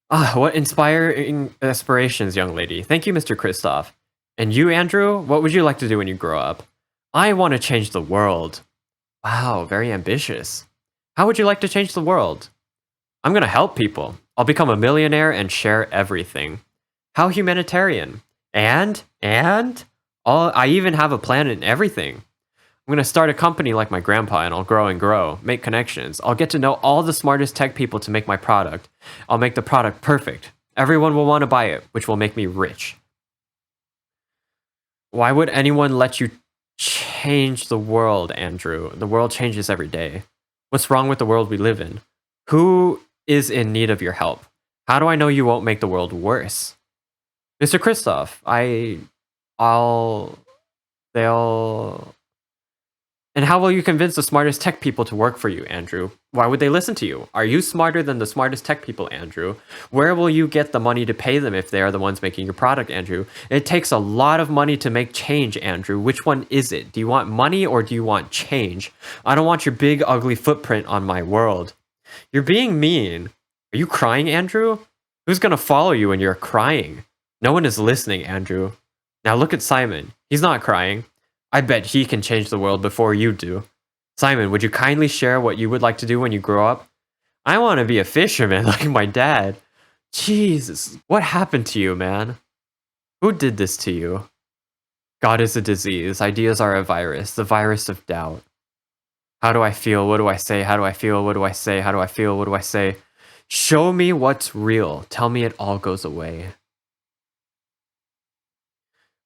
A: Ah, what inspiring aspirations, young lady. Thank you, Mr. Kristoff. And you, Andrew, what would you like to do when you grow up? I want to change the world. Wow, very ambitious. How would you like to change the world? I'm going to help people. I'll become a millionaire and share everything. How humanitarian. And I even have a plan and everything. I'm going to start a company like my grandpa and I'll grow and grow, make connections. I'll get to know all the smartest tech people to make my product. I'll make the product perfect. Everyone will want to buy it, which will make me rich. Why would anyone let you change the world, Andrew? The world changes every day. What's wrong with the world we live in? Who is in need of your help? How do I know you won't make the world worse? Mr. Kristoff, I'll, they'll. And how will you convince the smartest tech people to work for you, Andrew? Why would they listen to you? Are you smarter than the smartest tech people, Andrew? Where will you get the money to pay them if they are the ones making your product, Andrew? It takes a lot of money to make change, Andrew. Which one is it? Do you want money or do you want change? I don't want your big, ugly footprint on my world. You're being mean. Are you crying, Andrew? Who's gonna follow you when you're crying? No one is listening, Andrew. Now look at Simon. He's not crying. I bet he can change the world before you do. Simon, would you kindly share what you would like to do when you grow up? I want to be a fisherman like my dad. Jesus, what happened to you, man? Who did this to you? God is a disease. Ideas are a virus. The virus of doubt. How do I feel? What do I say? How do I feel? What do I say? How do I feel? What do I say? Show me what's real. Tell me it all goes away.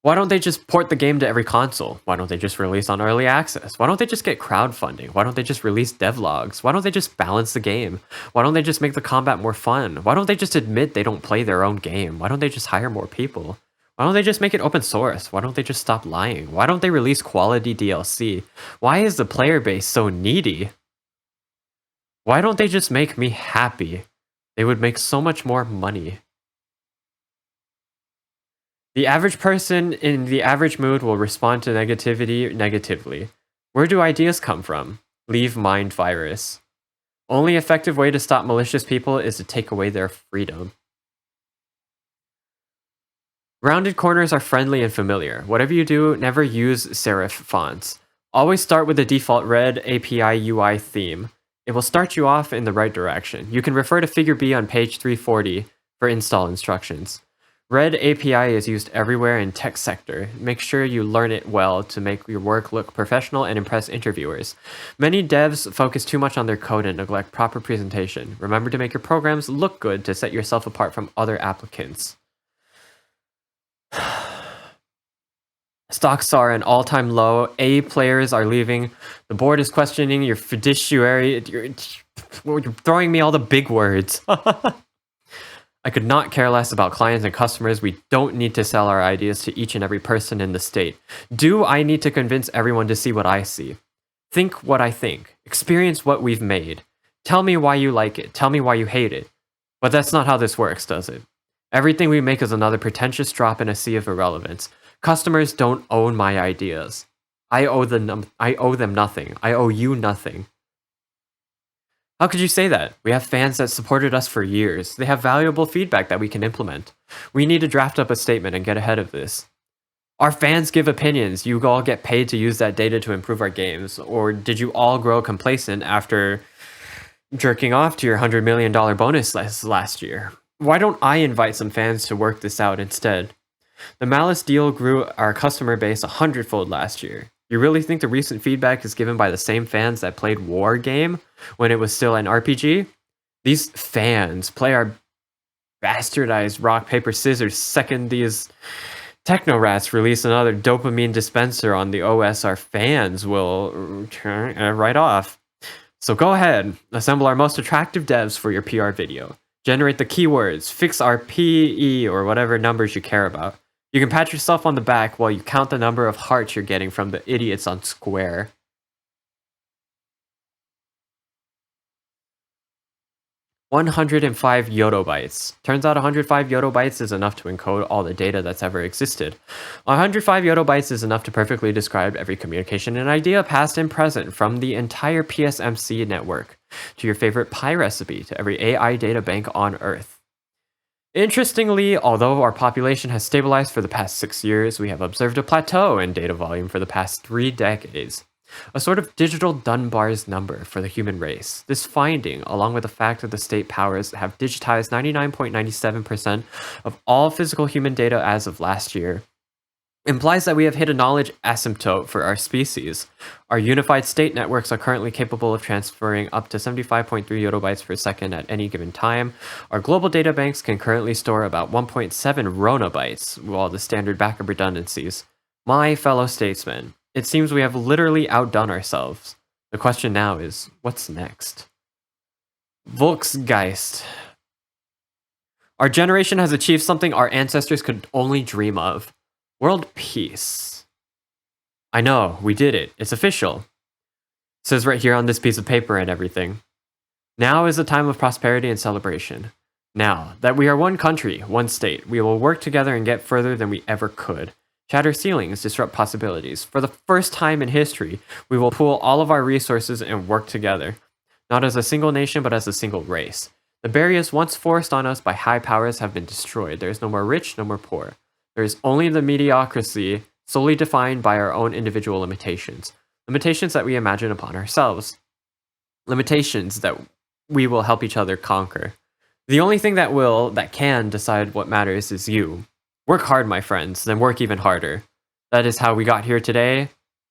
A: Why don't they just port the game to every console? Why don't they just release on early access? Why don't they just get crowdfunding? Why don't they just release devlogs? Why don't they just balance the game? Why don't they just make the combat more fun? Why don't they just admit they don't play their own game? Why don't they just hire more people? Why don't they just make it open source? Why don't they just stop lying? Why don't they release quality DLC? Why is the player base so needy? Why don't they just make me happy? They would make so much more money. The average person in the average mood will respond to negativity negatively. Where do ideas come from? Leave mind virus. Only effective way to stop malicious people is to take away their freedom. Rounded corners are friendly and familiar. Whatever you do, never use serif fonts. Always start with the default red API UI theme. It will start you off in the right direction. You can refer to figure B on page 340 for install instructions. Red API is used everywhere in tech sector. Make sure you learn it well to make your work look professional and impress interviewers. Many devs focus too much on their code and neglect proper presentation. Remember to make your programs look good to set yourself apart from other applicants. Stocks are an all-time low. A players are leaving. The board is questioning your fiduciary. You're throwing me all the big words. I could not care less about clients and customers. We don't need to sell our ideas to each and every person in the state. Do I need to convince everyone to see what I see? Think what I think. Experience what we've made. Tell me why you like it. Tell me why you hate it. But that's not how this works, does it? Everything we make is another pretentious drop in a sea of irrelevance. Customers don't own my ideas. I owe them nothing. I owe you nothing. How could you say that? We have fans that supported us for years. They have valuable feedback that we can implement. We need to draft up a statement and get ahead of this. Our fans give opinions. You all get paid to use that data to improve our games. Or did you all grow complacent after jerking off to your $100 million bonus last year? Why don't I invite some fans to work this out instead? The Malice deal grew our customer base 100-fold last year. You really think the recent feedback is given by the same fans that played War Game when it was still an RPG? These fans play our bastardized rock, paper, scissors second these techno rats release another dopamine dispenser on the OS. Our fans will turn right off. So go ahead, assemble our most attractive devs for your PR video. Generate the keywords, fix our PE or whatever numbers you care about. You can pat yourself on the back while you count the number of hearts you're getting from the idiots on Square. "105 yotobytes. Turns out 105 yotobytes is enough to encode all the data that's ever existed. 105 yotobytes is enough to perfectly describe every communication and idea, past and present, from the entire PSMC network to your favorite pie recipe to every AI data bank on Earth. Interestingly, although our population has stabilized for the past 6 years, we have observed a plateau in data volume for the past 3 decades. A sort of digital Dunbar's number for the human race. This finding, along with the fact that the state powers have digitized 99.97% of all physical human data as of last year, implies that we have hit a knowledge asymptote for our species. Our unified state networks are currently capable of transferring up to 75.3 yotobytes per second at any given time. Our global data banks can currently store about 1.7 ronabytes, while the standard backup redundancies. My fellow statesmen, it seems we have literally outdone ourselves. The question now is, what's next? Volksgeist. Our generation has achieved something our ancestors could only dream of. World peace. I know, we did it. It's official. It says right here on this piece of paper and everything. Now is a time of prosperity and celebration. Now that we are one country, one state, we will work together and get further than we ever could. Shatter ceilings, disrupt possibilities. For the first time in history, we will pool all of our resources and work together. Not as a single nation, but as a single race. The barriers once forced on us by high powers have been destroyed. There is no more rich, no more poor. There is only the mediocrity solely defined by our own individual limitations. Limitations that we imagine upon ourselves. Limitations that we will help each other conquer. The only thing that can decide what matters is you. Work hard, my friends, then work even harder. That is how we got here today,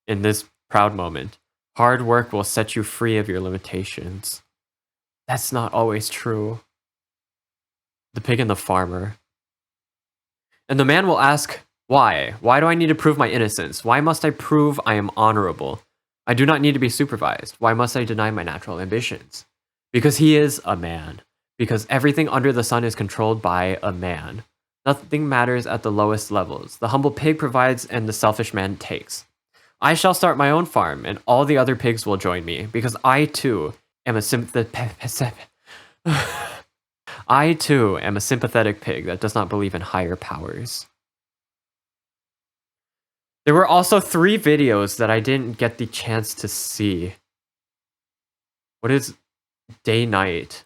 A: in this proud moment. Hard work will set you free of your limitations. That's not always true. The pig and the farmer. And the man will ask, why? Why do I need to prove my innocence? Why must I prove I am honorable? I do not need to be supervised. Why must I deny my natural ambitions? Because he is a man. Because everything under the sun is controlled by a man. Nothing matters at the lowest levels. The humble pig provides and the selfish man takes. I shall start my own farm, and all the other pigs will join me, because I too am a sympathetic pig that does not believe in higher powers. There were also 3 videos that I didn't get the chance to see. What is day-night?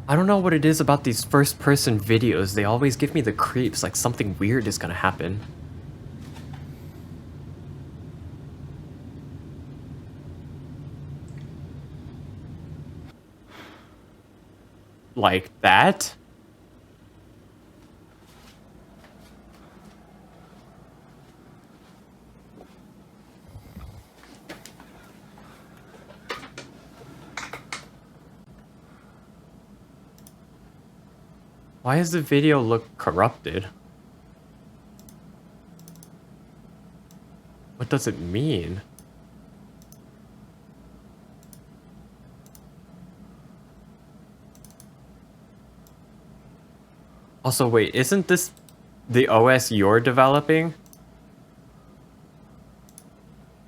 A: I don't know what it is about these first-person videos. They always give me the creeps, like something weird is gonna happen. Like that? Why does the video look corrupted? What does it mean? Also, wait, isn't this the OS you're developing?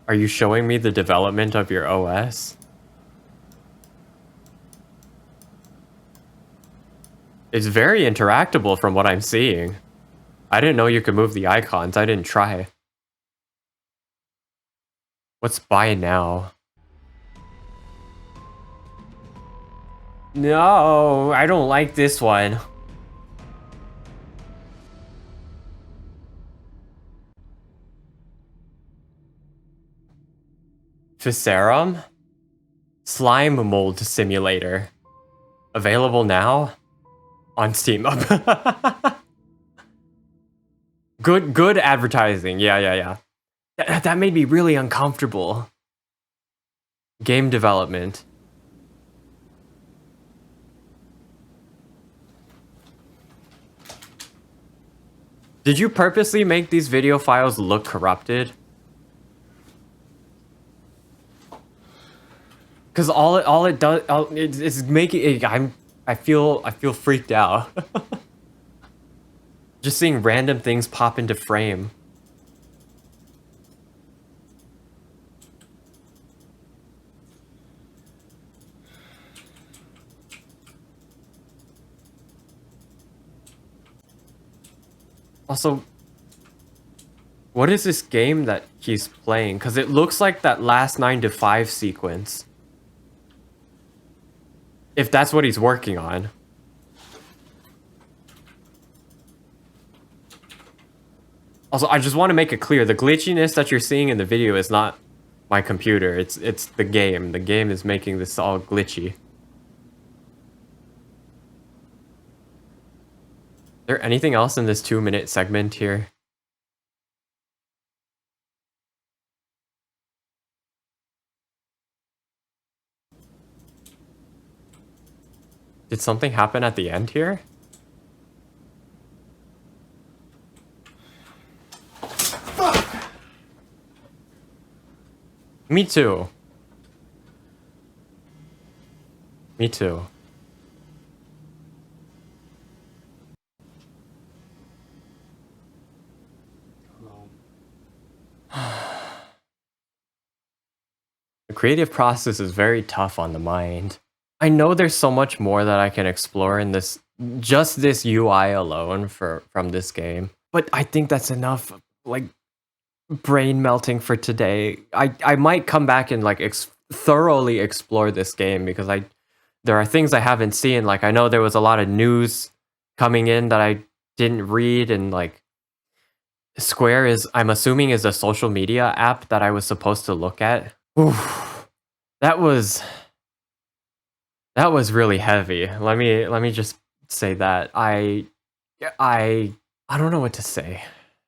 A: Are you showing me the development of your OS? It's very interactable from what I'm seeing. I didn't know you could move the icons. I didn't try. What's buy now? No, I don't like this one. Viscerum? Slime mold simulator. Available now? On Steam. Good advertising. Yeah. That made me really uncomfortable. Game development. Did you purposely make these video files look corrupted? Because all it does, it's making it, I feel freaked out. Just seeing random things pop into frame. Also, what is this game that he's playing? Because it looks like that last 9 to 5 sequence. If that's what he's working on. Also, I just want to make it clear, the glitchiness that you're seeing in the video is not my computer. It's the game. The game is making this all glitchy. Is there anything else in this 2-minute segment here? Did something happen at the end here? Me too. Me too. The creative process is very tough on the mind. I know there's so much more that I can explore in this just this UI alone from this game. But I think that's enough like brain melting for today. I might come back and like thoroughly explore this game because I there are things I haven't seen. Like I know there was a lot of news coming in that I didn't read, and like Square is, I'm assuming, is a social media app that I was supposed to look at. Oof, that was that was really heavy. Let me just say that I I don't know what to say.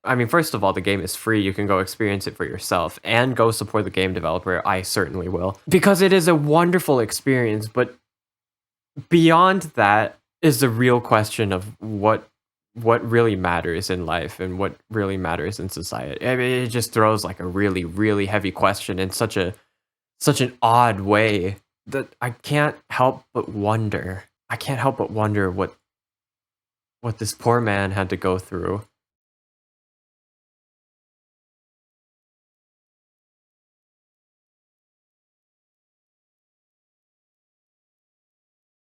A: I mean, first of all, the game is free. You can go experience it for yourself and go support the game developer. I certainly will because it is a wonderful experience. But beyond that is the real question of what really matters in life and what really matters in society. I mean, it just throws like a really really heavy question in such an odd way that I can't help but wonder. I can't help but wonder what this poor man had to go through.